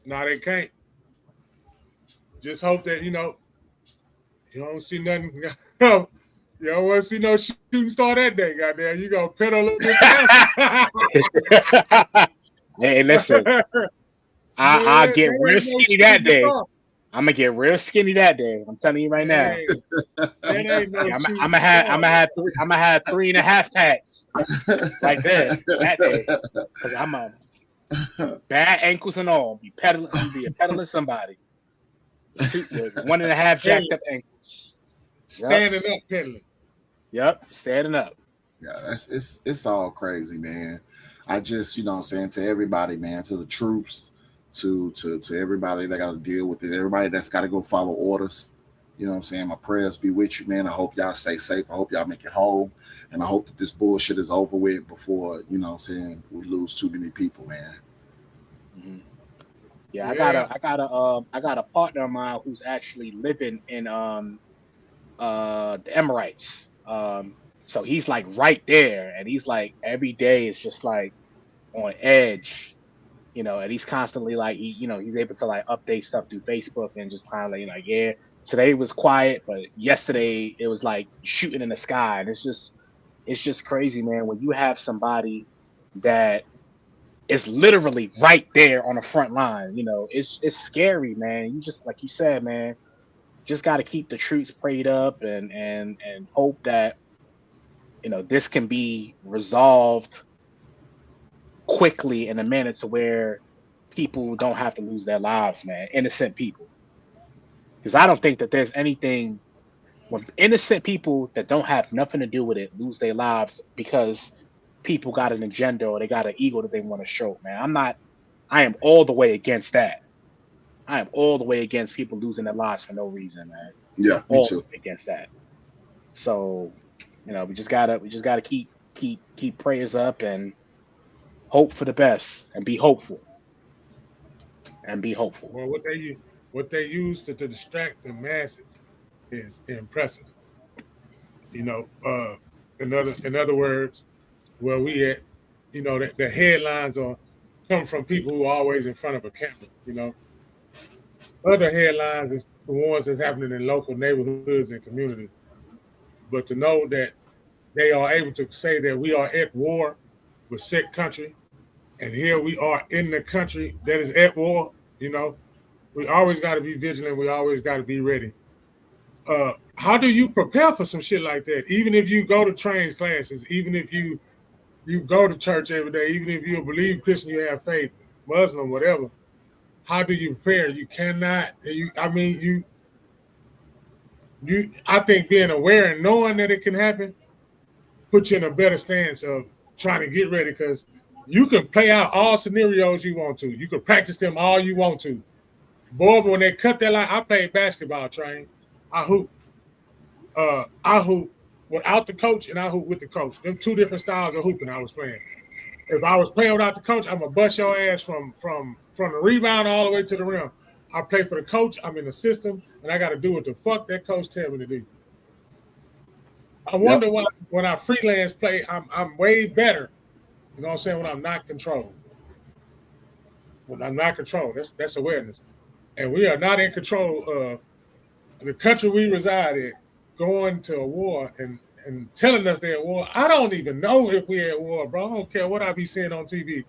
No, they can't. Just hope that, you don't see nothing. You don't want to see no shooting star that day, goddamn. You gonna pedal a little bit faster. Hey, listen. I'll get real skinny that day. I'm gonna get real skinny that day. I'm telling you right now. I'm gonna have 3.5 packs like that day, because I'm a bad ankles and all. Be pedaling somebody. 1.5 jacked up ankles. Standing up pedaling. Yep, standing up. Yeah, it's all crazy, man. I just, you know what I'm saying, to everybody, man, to the troops, to everybody that got to deal with it, everybody that's got to go follow orders. You know what I'm saying? My prayers be with you, man. I hope y'all stay safe. I hope y'all make it home. And I hope that this bullshit is over with before, you know what I'm saying, we lose too many people, man. Mm-hmm. Yeah, I got a partner of mine who's actually living in the Emirates. So he's like right there, and he's like every day is just like on edge, and he's constantly like he's able to like update stuff through Facebook and just kind of like yeah, today was quiet, but yesterday it was like shooting in the sky, and it's just crazy, man, when you have somebody that is literally right there on the front line. It's scary, man. You just, like you said, man, just got to keep the troops prayed up and hope that this can be resolved quickly in a manner to where people don't have to lose their lives, man. Innocent people, because I don't think that there's anything when innocent people that don't have nothing to do with it lose their lives because people got an agenda or they got an ego that they want to show, man. I am all the way against that. I am all the way against people losing their lives for no reason, man. Yeah, me too. Against that. So, we just gotta keep prayers up and hope for the best and be hopeful. Well, what they use to distract the masses is impressive. In other words, where we at, the headlines come from people who are always in front of a camera. Other headlines is the ones that's happening in local neighborhoods and communities. But to know that they are able to say that we are at war with said country, and here we are in the country that is at war, we always got to be vigilant. We always got to be ready. How do you prepare for some shit like that? Even if you go to training classes, even if you go to church every day, even if you believe Christian, you have faith, Muslim, whatever, how do you prepare? You cannot, I think being aware and knowing that it can happen put you in a better stance of trying to get ready, because you can play out all scenarios you want to. You can practice them all you want to. Boy, but when they cut that line, I played basketball, train. I hoop. I hoop without the coach and I hoop with the coach. Them two different styles of hooping I was playing. If I was playing without the coach, I'm going to bust your ass from the rebound all the way to the rim. I play for the coach. I'm in the system, and I got to do what the fuck that coach tell me to do. I wonder when I freelance play, I'm way better You know what I'm saying? When I'm not controlled. When I'm not controlled, that's awareness. And we are not in control of the country we reside in going to a war and telling us they're at war. I don't even know if we're at war, bro. I don't care what I be seeing on TV.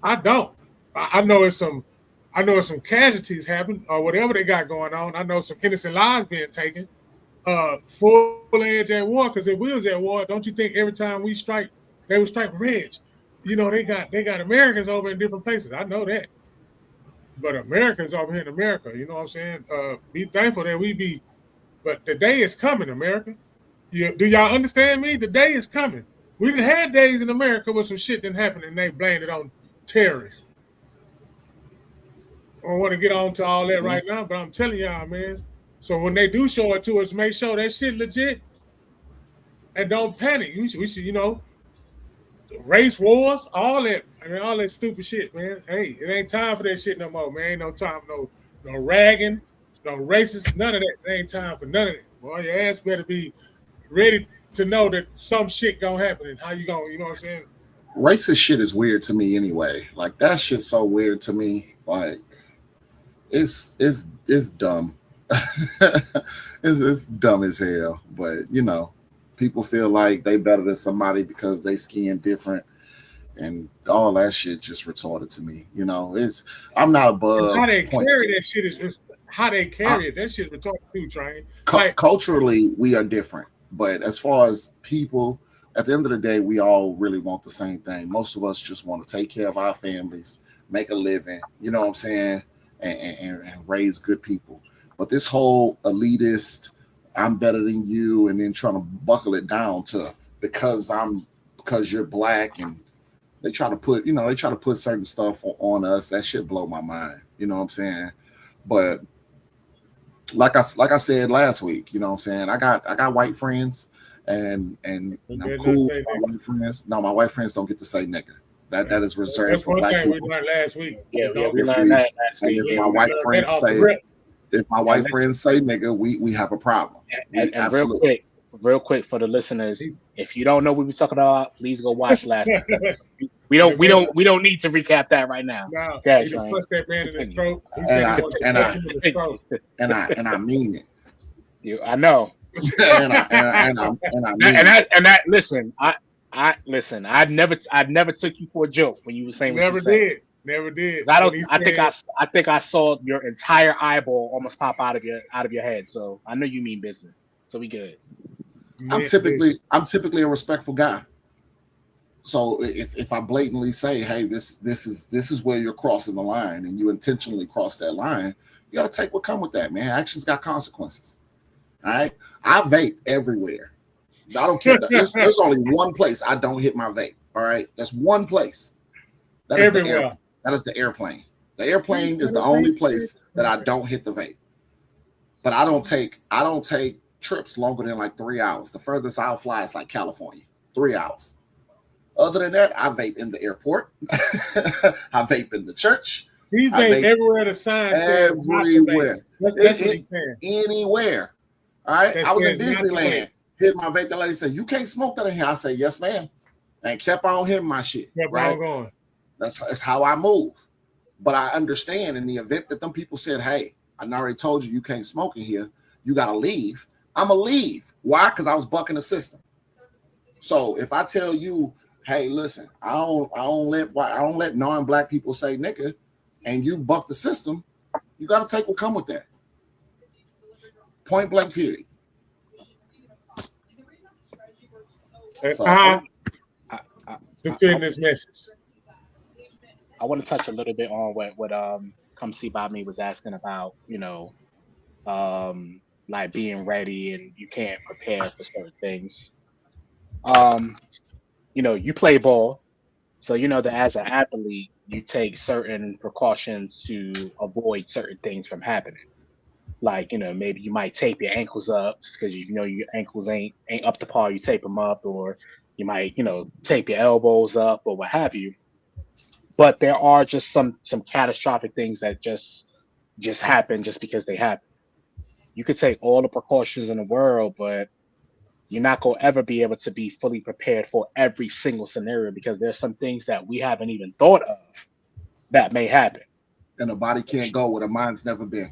I don't. I know it's some casualties happen or whatever they got going on. I know some innocent lives being taken. Full edge at war, because if we was at war, don't you think every time we strike, they would strike red? You know, they got Americans over in different places. I know that. But Americans over here in America, you know what I'm saying? Be thankful that we be. But the day is coming, America. Do y'all understand me? The day is coming. We done had days in America where some shit didn't happen and they blamed it on terrorists. I don't want to get on to all that right now, but I'm telling y'all, man. So when they do show it to us, make sure that shit legit and don't panic. We should, you know, race wars, all that, all that stupid shit, man. Hey, it ain't time for that shit no more, man. Ain't no time, no ragging, no racist, none of that. It ain't time for none of that. Boy, your ass better be ready to know that some shit gonna happen and how you gonna, you know what I'm saying? Racist shit is weird to me anyway. Like that shit's so weird to me. Like it's dumb. it's dumb as hell. But you know, people feel like they better than somebody because they skin different, and all that shit just retarded to me. You know, I'm not above how they carry that shit is how they carry it. That shit retarded too, Train. Culturally, we are different, but as far as people, at the end of the day, we all really want the same thing. Most of us just want to take care of our families, make a living. You know what I'm saying, and raise good people. But this whole elitist, I'm better than you, and then trying to buckle it down to because you're black, and they try to put certain stuff on us. That shit blow my mind. You know what I'm saying? But like I said last week, you know what I'm saying? I got white friends and I'm cool with my white friends. No, my white friends don't get to say nigga. That is reserved for black people. We learned last week. Yeah, we learned that last week. If my white friends say nigga, we have a problem. And real quick for the listeners, if you don't know what we're talking about, please go watch last week. We don't need to recap that right now. No, okay, he punched that man in his throat. And I mean it. I know. Listen, I never took you for a joke when you were saying what Never did. I think I saw your entire eyeball almost pop out of your head. So I know you mean business. So we good. I'm typically a respectful guy. So if I blatantly say, hey, this is where you're crossing the line, and you intentionally cross that line, you got to take what come with that, man. Actions got consequences. All right. I vape everywhere. I don't care. There's only one place I don't hit my vape. All right. That's one place. That is everywhere. That is the airplane. The airplane is the only place that I don't hit the vape. But I don't take trips longer than like 3 hours. The furthest I'll fly is like California. 3 hours. Other than that, I vape in the airport. I vape in the church. He vape everywhere the sign says. Everywhere. That's what he's saying. Anywhere. All right. I was in Disneyland. Hit my vape. The lady said, "You can't smoke that in here." I said, "Yes, ma'am." And kept on hitting my shit. Kept on going. That's how I move. But I understand in the event that them people said, "Hey, I already told you can't smoke in here. You got to leave." I'm going to leave. Why? Because I was bucking the system. So if I tell you, hey, listen, I don't let non-black people say nigga, and you buck the system, you got to take what come with that. Point blank period. So, defend this message. I want to touch a little bit on what Come See By Me was asking about, like being ready and you can't prepare for certain things. You play ball, so that as an athlete, you take certain precautions to avoid certain things from happening. Like, maybe you might tape your ankles up because your ankles ain't up to par. You tape them up, or you might, tape your elbows up or what have you. But there are just some catastrophic things that just happen just because they happen. You could take all the precautions in the world, but you're not going to ever be able to be fully prepared for every single scenario because there's some things that we haven't even thought of that may happen. And the body can't go where the mind's never been.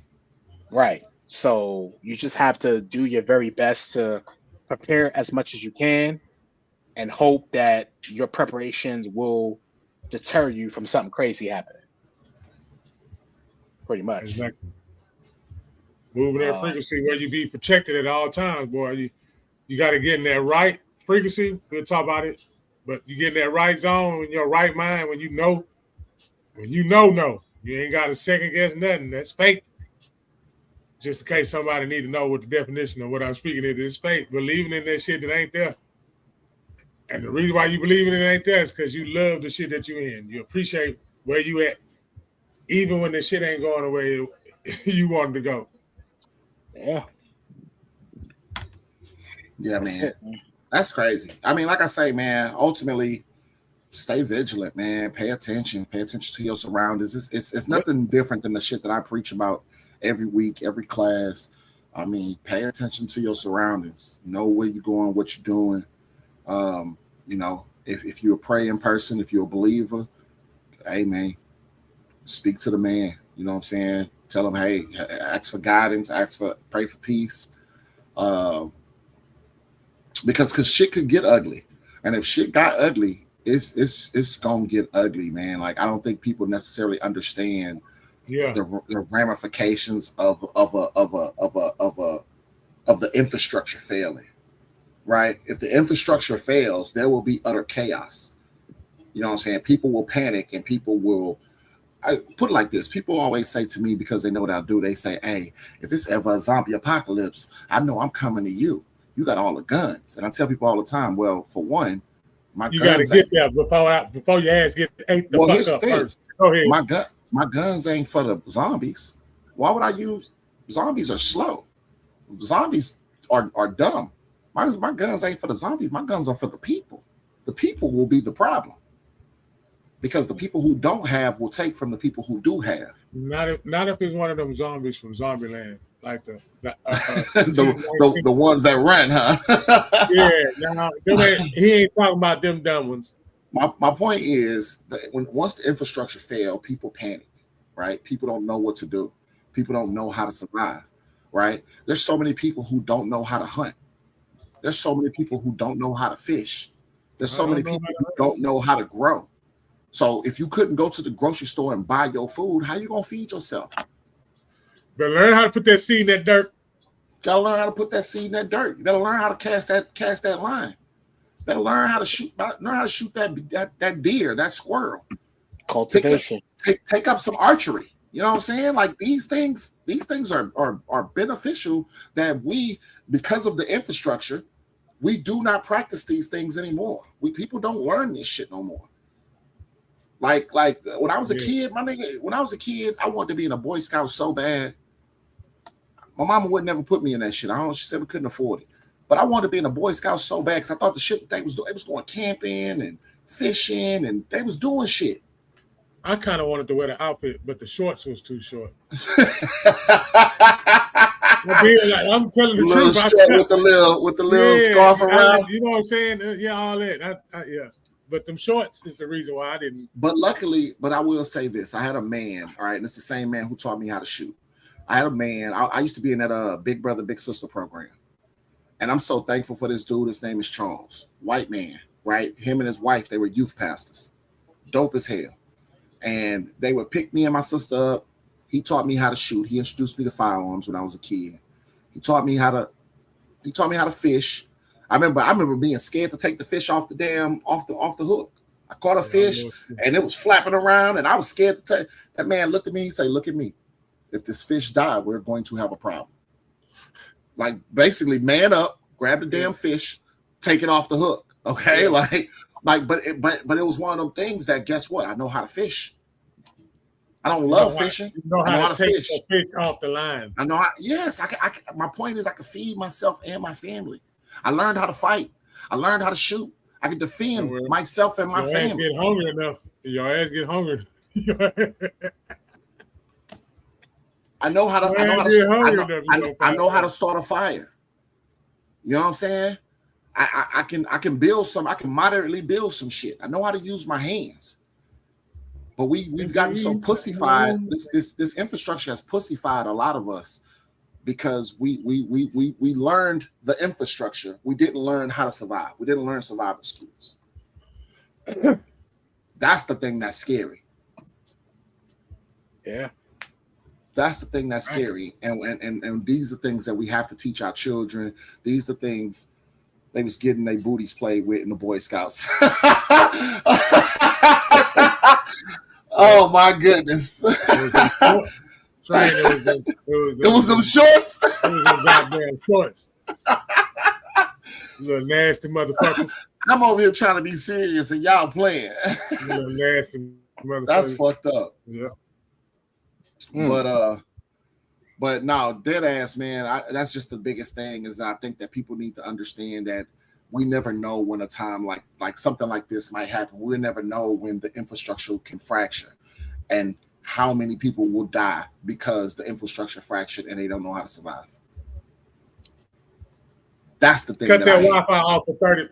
Right. So you just have to do your very best to prepare as much as you can and hope that your preparations will deter you from something crazy happening. Pretty much. Exactly. Moving that frequency where you be protected at all times, boy. You got to get in that right frequency. We'll talk about it. But you get in that right zone, in your right mind, when you know. You ain't got to second guess nothing. That's faith. Just in case somebody need to know what the definition of what I'm speaking is faith. Believing in that shit that ain't there. And the reason why you believe in it ain't there is because you love the shit that you in. You appreciate where you at, even when the shit ain't going the way you want it to go. Yeah. Yeah, man. That's crazy. I mean, like I say, man, ultimately, stay vigilant, man. Pay attention. Pay attention to your surroundings. It's nothing different than the shit that I preach about every week, every class. I mean, pay attention to your surroundings. Know where you're going, what you're doing. If you're a praying person, if you're a believer, hey, man, speak to the man. You know what I'm saying? Tell him, hey, ask for guidance, pray for peace. Because shit could get ugly. And if shit got ugly, it's gonna get ugly, man. Like, I don't think people necessarily understand the ramifications of the infrastructure failing. Right? If the infrastructure fails, there will be utter chaos. You know what I'm saying? People will panic and people will. I put it like this. People always say to me, because they know what I'll do, they say, hey, if it's ever a zombie apocalypse, I know I'm coming to you. You got all the guns. And I tell people all the time, well, for one, you got to get there before your ass get ate the fuck up first. Go ahead. My guns ain't for the zombies. Why would I use? Zombies are slow. Zombies are dumb. My guns ain't for the zombies. My guns are for the people. The people will be the problem. Because the people who don't have will take from the people who do have. Not if it's one of them zombies from Zombieland, like the ones that run, huh? Yeah, he ain't talking about them dumb ones. My point is that once the infrastructure fails, people panic, right? People don't know what to do. People don't know how to survive, right? There's so many people who don't know how to hunt. There's so many people who don't know how to fish. There's so many people who don't know how to grow. So if you couldn't go to the grocery store and buy your food, how you gonna feed yourself? Better learn how to put that seed in that dirt. Gotta learn how to put that seed in that dirt. You gotta learn how to cast that line. You gotta learn how to shoot. Learn how to shoot that deer, that squirrel. Cultivation. Take up some archery. You know what I'm saying? Like these things are beneficial that we, because of the infrastructure, we do not practice these things anymore. People don't learn this shit no more. Like when I was a kid, my nigga, when I was a kid, I wanted to be in a Boy Scout so bad. My mama would never put me in that shit. She said we couldn't afford it. But I wanted to be in a Boy Scout so bad because I thought the shit that they was doing, it was going camping and fishing and they was doing shit. I kind of wanted to wear the outfit, but the shorts was too short. I'm telling the truth. With the little scarf around. You know what I'm saying? All that. But them shorts is the reason why I didn't. But luckily, I will say this. I had a man, all right, and it's the same man who taught me how to shoot. I had a man. I used to be in that Big Brother, Big Sister program. And I'm so thankful for this dude. His name is Charles. White man, right? Him and his wife, they were youth pastors. Dope as hell. And they would pick me and my sister up. He taught me how to shoot. He introduced me to firearms when I was a kid. He taught me how to fish. I remember being scared to take the fish off the hook. I caught a fish and it was flapping around and I was scared to take. That man looked at me and said, "Look at me. If this fish died, we're going to have a problem." Like basically man up, grab the damn fish, take it off the hook. Okay. Yeah. But it was one of them things that, guess what? I know how to fish. I don't love fishing. You know how to take the fish off the line. I know how. Yes, I can. My point is, I can feed myself and my family. I learned how to fight. I learned how to shoot. I can defend myself and my family. Your ass get hungry. I know how to. I know how to start a fire. You know what I'm saying? I can build some. I can moderately build some shit. I know how to use my hands. But we've gotten so pussyfied. This infrastructure has pussyfied a lot of us because we learned the infrastructure. We didn't learn how to survive. We didn't learn survival skills. That's the thing that's scary. Yeah. That's the thing that's scary. And these are things that we have to teach our children. These are things they was getting their booties played with in the Boy Scouts. Oh my goodness. It was them shorts. It was them goddamn shorts. Little nasty motherfuckers. I'm over here trying to be serious and y'all playing. Little nasty motherfuckers. That's fucked up. Yeah. But no, dead ass, man. That's just the biggest thing is I think that people need to understand that we never know when a time like something like this might happen. We'll never know when the infrastructure can fracture and how many people will die because the infrastructure fractured and they don't know how to survive. That's the thing. Cut that Wi-Fi off for 30.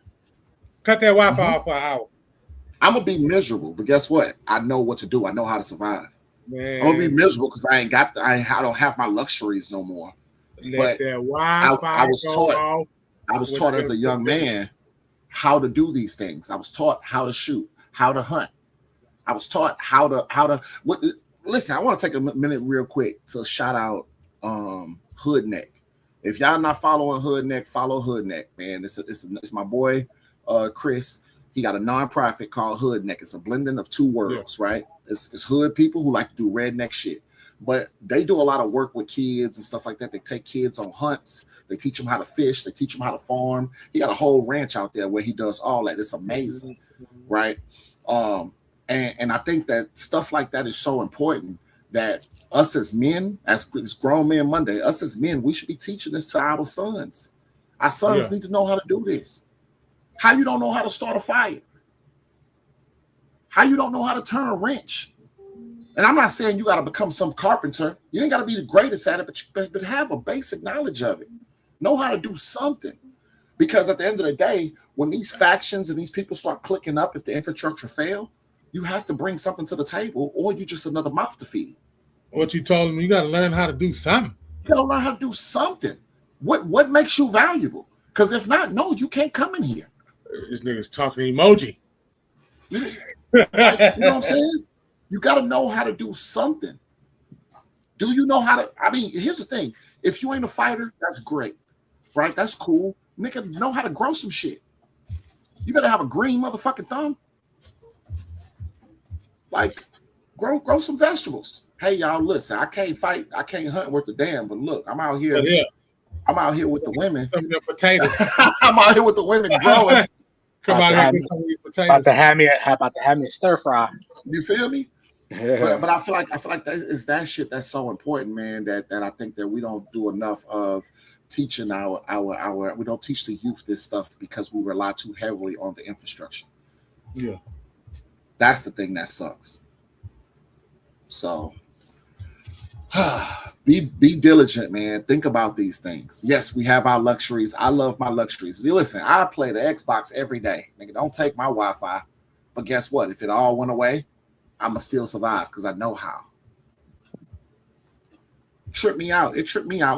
Cut that Wi-Fi off for an hour. I'm gonna be miserable, but guess what? I know what to do. I know how to survive. Man. I'm gonna be miserable because I don't have my luxuries no more. Let that Wi-Fi I was taught. I was taught as a young man how to do these things. I was taught how to shoot, how to hunt. I was taught how to. Listen, I want to take a minute real quick to shout out Hood Neck. If y'all not following Hood Neck, follow Hood Neck, man. It's my boy Chris. He got a nonprofit called Hood Neck. It's a blending of two worlds, right? It's hood people who like to do redneck shit, but they do a lot of work with kids and stuff like that. They take kids on hunts. They teach them how to fish. They teach them how to farm. He got a whole ranch out there where he does all that. It's amazing, right? And I think that stuff like that is so important that us as men, as Grown Men Monday, us as men, we should be teaching this to our sons. Our sons need to know how to do this. How you don't know how to start a fire? How you don't know how to turn a wrench? And I'm not saying you got to become some carpenter. You ain't got to be the greatest at it, but have a basic knowledge of it. Know how to do something. Because at the end of the day, when these factions and these people start clicking up, if the infrastructure fail, you have to bring something to the table or you're just another mouth to feed. What you told them, you got to learn how to do something. You got to learn how to do something. What makes you valuable? Because if not, no, you can't come in here. This nigga's talking emoji. You know what I'm saying? You got to know how to do something. Do you know how to? I mean, here's the thing. If you ain't a fighter, that's great, right? That's cool. Nigga, know how to grow some shit. You better have a green motherfucking thumb. Like, grow some vegetables. Hey, y'all, listen, I can't fight. I can't hunt worth a damn, but look, I'm out here. I'm out here with the women. Some of the potatoes. I'm out here with the women growing. Come out here and get some of these potatoes. About to have me a stir fry. You feel me? Yeah. But I feel like that is that shit that's so important, man. That I think that we don't do enough of teaching our we don't teach the youth this stuff because we rely too heavily on the infrastructure. Yeah, that's the thing that sucks. So be diligent, man. Think about these things. Yes, we have our luxuries. I love my luxuries. Listen, I play the Xbox every day. Nigga, don't take my Wi-Fi. But guess what? If it all went away, I'ma still survive because I know how. It tripped me out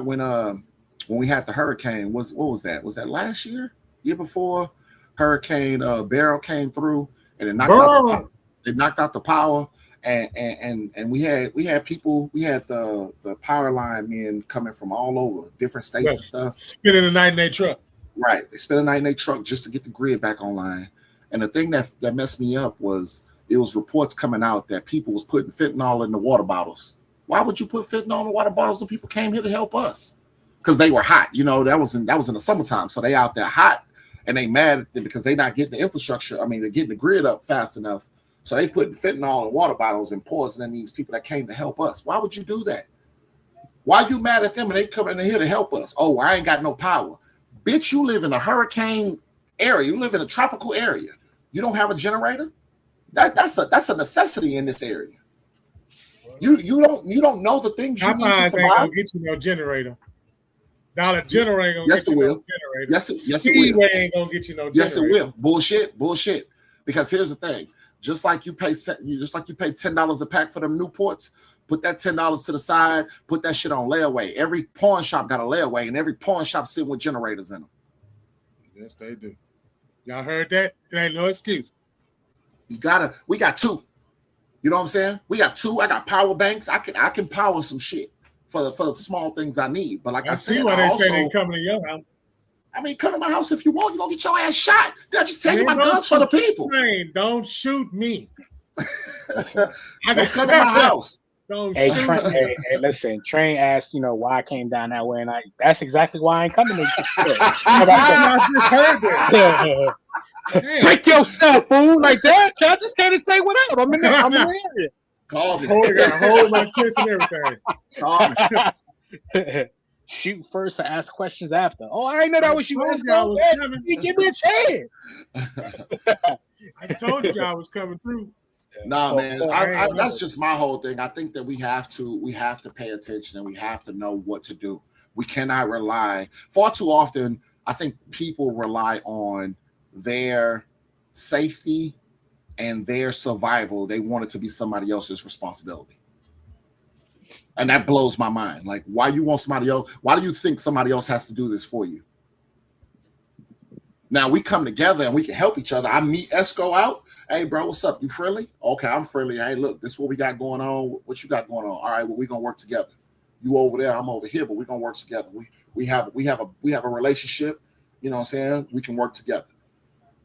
when we had the hurricane. What was that? Was that last year? Year before? Hurricane Beryl came through and it knocked out the power. And we had people, we had the power line men coming from all over, different states and stuff. Spending the night in their truck. Right. They spent a night in their truck just to get the grid back online. And the thing that messed me up was it was reports coming out that people was putting fentanyl in the water bottles. Why would you put fentanyl in the water bottles when people came here to help us? Because they were hot. You know, that was in the summertime. So they out there hot and they mad at them because they not getting the infrastructure. I mean, they're getting the grid up fast enough. So they putting fentanyl in water bottles and poisoning these people that came to help us. Why would you do that? Why are you mad at them and they coming in here to help us? Oh, I ain't got no power. Bitch, you live in a hurricane area. You live in a tropical area. You don't have a generator? That's a necessity in this area. You don't know the things you need to survive. Ain't gonna get you no generator. Dollar Generator. Yes, they will. Yes, it Speedway will. ain't gonna get you no. Yes, it generator. will. Bullshit. Because here's the thing: just like you pay $10 a pack for them Newports, put that $10 to the side, put that shit on layaway. Every pawn shop got a layaway, and every pawn shop sitting with generators in them. Yes, they do. Y'all heard that? It ain't no excuse. We got two. You know what I'm saying? We got two. I got power banks. I can power some shit for the small things I need. But like I see said, why they say they coming to your house. I mean, come to my house if you want. You're gonna get your ass shot. Did I just tell you my guns for the people? Train, don't shoot me. Don't come to my house. Don't shoot me. Hey, listen, Train asked, why I came down that way, and that's exactly why I ain't coming to you. I just heard that. Break yourself, fool, like that. I just can't say what up. I'm in the area. Call me. Gotta hold my chest and everything. Call me. Shoot first and ask questions after. Oh, I didn't know that was you. You give me a chance. I told you I was coming through. Nah, man, that's just my whole thing. I think that we have to pay attention and we have to know what to do. We cannot rely far too often. I think people rely on their safety and their survival. They want it to be somebody else's responsibility. And that blows my mind. Like, why you want somebody else? Why do you think somebody else has to do this for you? Now we come together and we can help each other. I meet Esco out. Hey, bro, what's up? You friendly? Okay, I'm friendly. Hey, look, this is what we got going on. What you got going on? All right, well, we're gonna work together. You over there, I'm over here, but we're gonna work together. We have a relationship. You know what I'm saying? We can work together.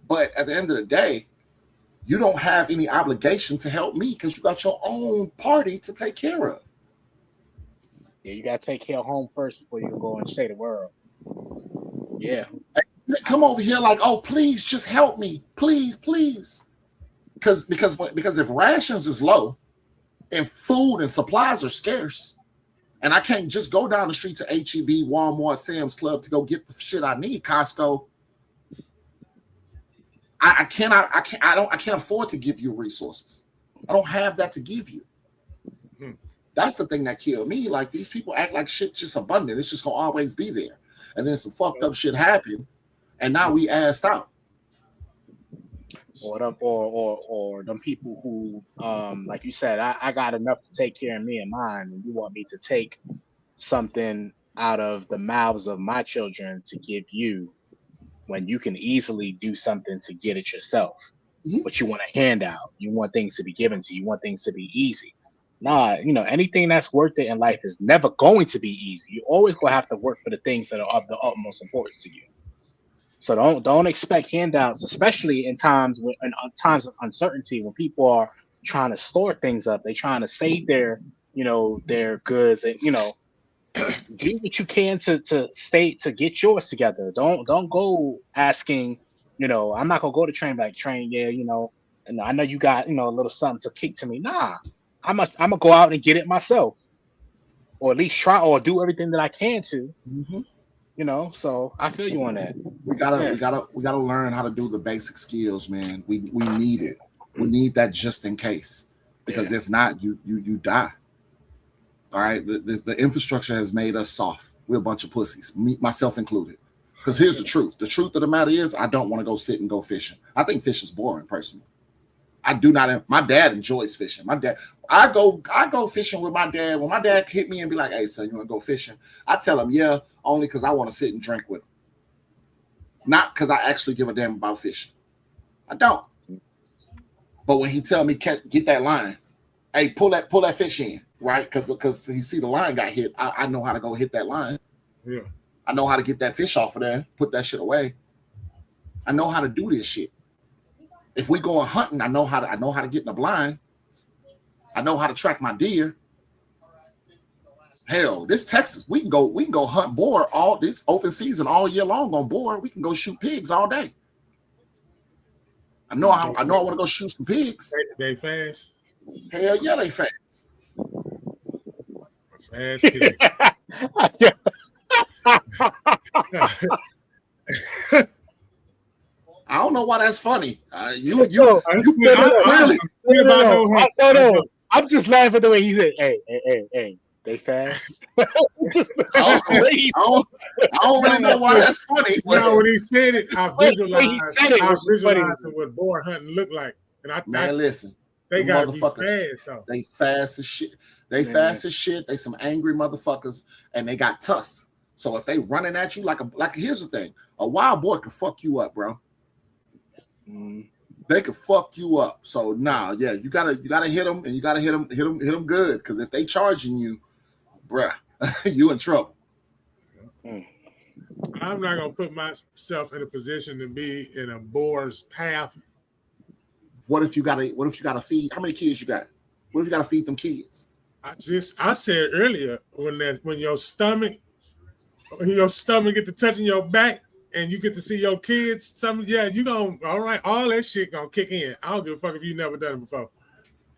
But at the end of the day, you don't have any obligation to help me because you got your own party to take care of. Yeah, you gotta take care of home first before you go and say the world. Yeah. Come over here like, oh, please just help me. Please. Because if rations is low and food and supplies are scarce, and I can't just go down the street to H-E-B, Walmart, Sam's Club to go get the shit I need, Costco. I can't afford to give you resources. I don't have that to give you. That's the thing that killed me. Like, these people act like shit just abundant. It's just gonna always be there. And then some fucked up shit happened, and now we assed out. Or them people who, like you said, I got enough to take care of me and mine, and you want me to take something out of the mouths of my children to give you when you can easily do something to get it yourself. Mm-hmm. But you want a handout. You want things to be given to you. You want things to be easy. Nah, anything that's worth it in life is never going to be easy. You always gonna have to work for the things that are of the utmost importance to you. So don't expect handouts, especially in times of uncertainty when people are trying to store things up. They're trying to save their goods, and do what you can to get yours together. Don't go asking. I'm not gonna go to Train like Train. Yeah, and I know you got a little something to kick to me. Nah. I'm gonna go out and get it myself, or at least try or do everything that I can to. Mm-hmm. So I feel you on that. We gotta learn how to do the basic skills, man. We need it. We need that just in case, because if not, you die. All right, the infrastructure has made us soft. We're a bunch of pussies, myself included. Because here's the truth. The truth of the matter is, I don't want to go sit and go fishing. I think fish is boring, personally. I do not. My dad enjoys fishing. I go fishing with my dad. When my dad hit me and be like, "Hey, son, you want to go fishing?" I tell him, "Yeah," only because I want to sit and drink with him. Not because I actually give a damn about fishing. I don't. But when he tell me, "Get that line," hey, pull that fish in, right? Because he see the line got hit. I know how to go hit that line. Yeah. I know how to get that fish off of there, put that shit away. I know how to do this shit. If we go hunting, I know how to get in the blind. I know how to track my deer. Hell, this Texas, we can go hunt boar all this open season all year long on boar. We can go shoot pigs all day. I know I want to go shoot some pigs. They fast. Hell yeah, they fast. Fast pig. I don't know why that's funny. No. I'm just laughing the way he said, hey. They fast. I don't really know why that's funny. No, when he said it, I visualized what boar hunting looked like. And listen, they gotta be fast though. They fast as shit. They fast as shit. They some angry motherfuckers, and they got tusks. So if they running at you like here's the thing: a wild boar can fuck you up, bro. They can fuck you up. So you gotta hit them, and you gotta hit them good. Because if they charging you, bruh, you in trouble. I'm not gonna put myself in a position to be in a boar's path. What if you gotta feed? How many kids you got? What if you gotta feed them kids? I said earlier when your stomach get to touching your back and you get to see your kids, you gonna all that shit gonna kick in. I don't give a fuck if you never done it before.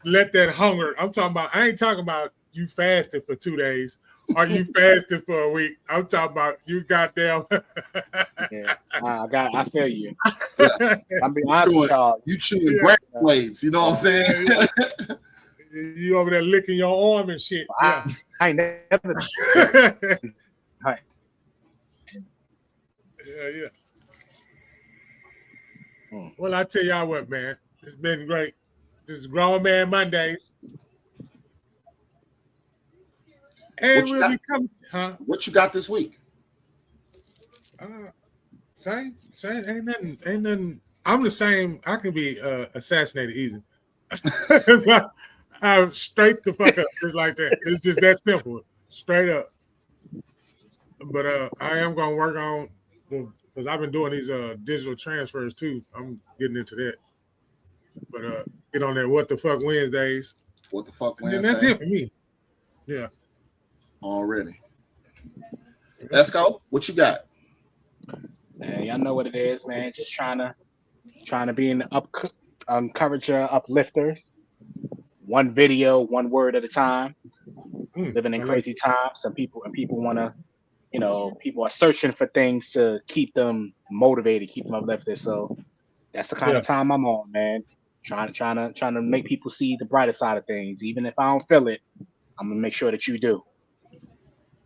Let that hunger. I ain't talking about you fasted for 2 days or you fasted for a week. I'm talking about you goddamn. I feel you. Yeah. I'm being honest with y'all. You chewing grass blades, you know what I'm saying? You over there licking your arm and shit. I ain't never. Right. Yeah. Well, I tell y'all what, man. It's been great. This is Grown Man Mondays. And we'll be coming. What you got this week? Same. Ain't nothing. I'm the same. I can be assassinated easy. I'm straight the fuck up, just like that. It's just that simple, straight up. But I am gonna work on because I've been doing these digital transfers too. I'm getting into that. But get on that What the Fuck Wednesdays. What the Fuck Wednesdays? And that's it for me. Yeah. Already. Let's go. What you got? Man, y'all know what it is, man. Just trying to be an encourager, uplifter. One video, one word at a time. Living in crazy times. Some people want to, people are searching for things to keep them motivated, keep them uplifted. So that's the kind of time I'm on, man. Trying to make people see the brighter side of things. Even if I don't feel it, I'm gonna make sure that you do.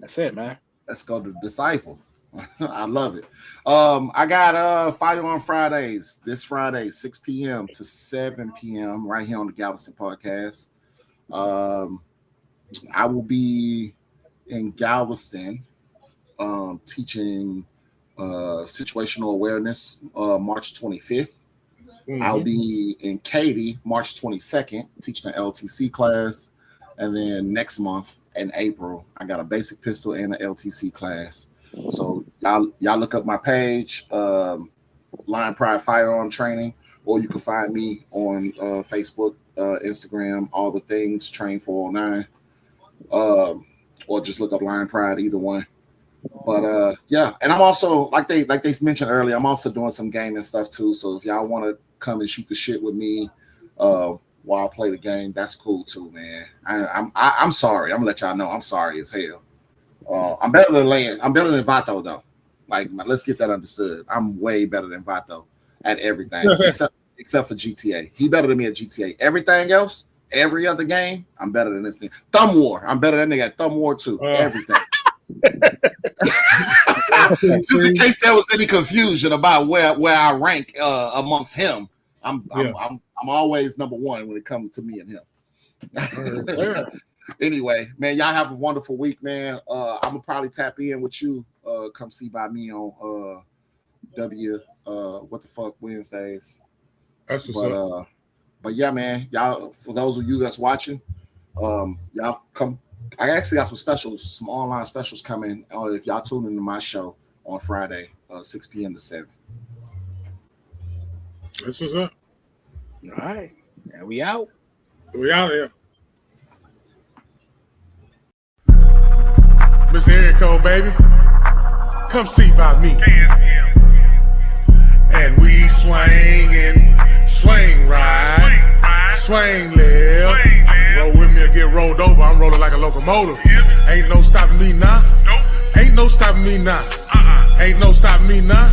That's it, man. Let's go to Disciple. I love it. I got Fire on Fridays this Friday, 6 p.m. to 7 p.m. right here on the Galveston Podcast. I will be in Galveston teaching situational awareness March 25th. I'll be in Katy March 22nd teaching an LTC class. And then next month in April, I got a basic pistol and an LTC class. So y'all look up my page, Lion Pride Firearm Training, or you can find me on Facebook, Instagram, all the things, Train 409, or just look up Lion Pride, either one. But and I'm also like they mentioned earlier, I'm also doing some gaming stuff too. So if y'all want to come and shoot the shit with me, while I play the game, that's cool too, man. I'm sorry. I'm gonna let y'all know I'm sorry as hell. I'm better than Lance. I'm better than Vato though. Like, let's get that understood. I'm way better than Vato at everything except for GTA. He better than me at GTA. Everything else, every other game, I'm better than this thing. Thumb War, I'm better than nigga at Thumb War too. Everything. Just in case there was any confusion about where I rank amongst him, I'm always number one when it comes to me and him. Anyway, man, y'all have a wonderful week, man. I'm gonna probably tap in with you. Come see by me on What the Fuck Wednesdays. That's what's up. But yeah, man, y'all, for those of you that's watching, y'all come. I actually got some online specials coming if y'all tune into my show on Friday, 6 p.m. to 7. That's what's up. All right. And we out. We out here. Miss Erico, baby. Come see by me. And we swing and swing ride. Swing left. Roll with me or get rolled over. I'm rolling like a locomotive. Ain't no stopping me now. Ain't no stopping me now. Ain't no stopping me now.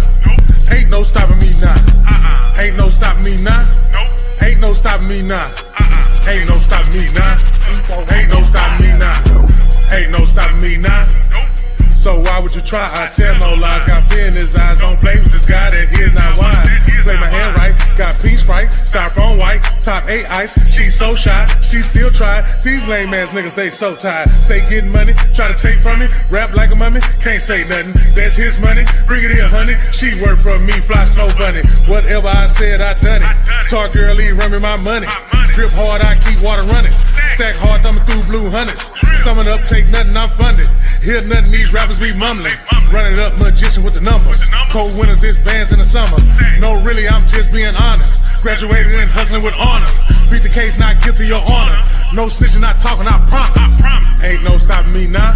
Ain't no stopping me now. Ain't no stopping me now. Ain't no stopping me now. Ain't no stopping me now. Ain't no stopping me now. Ain't no stopping me now. So why would you try? I tell no lies. Got fear in his eyes. Don't play with this guy that here's not wise. Play my hand right. Got pink Sprite, styrofoam white, top 8 ice. She's so shy, she still try. These lame ass niggas, they so tired. Stay getting money, try to take from me. Rap like a mummy, can't say nothing. That's his money, bring it here, honey. She work for me, fly snow bunny. Whatever I said, I done it. Talk girly, run me my money. Drip hard, I keep water running. Stack hard, thumbing through blue hundreds. Summing up, take nothing, I'm funded. Hear nothing, these rappers be mumbling. Run it up, magician with the numbers. Cold winters, it's bands in the summer. No, really, I'm just being honest. Graduated and hustling with honors. Beat the case, not guilty, your honor. No snitching, not talking, I promise. Ain't no stopping me now.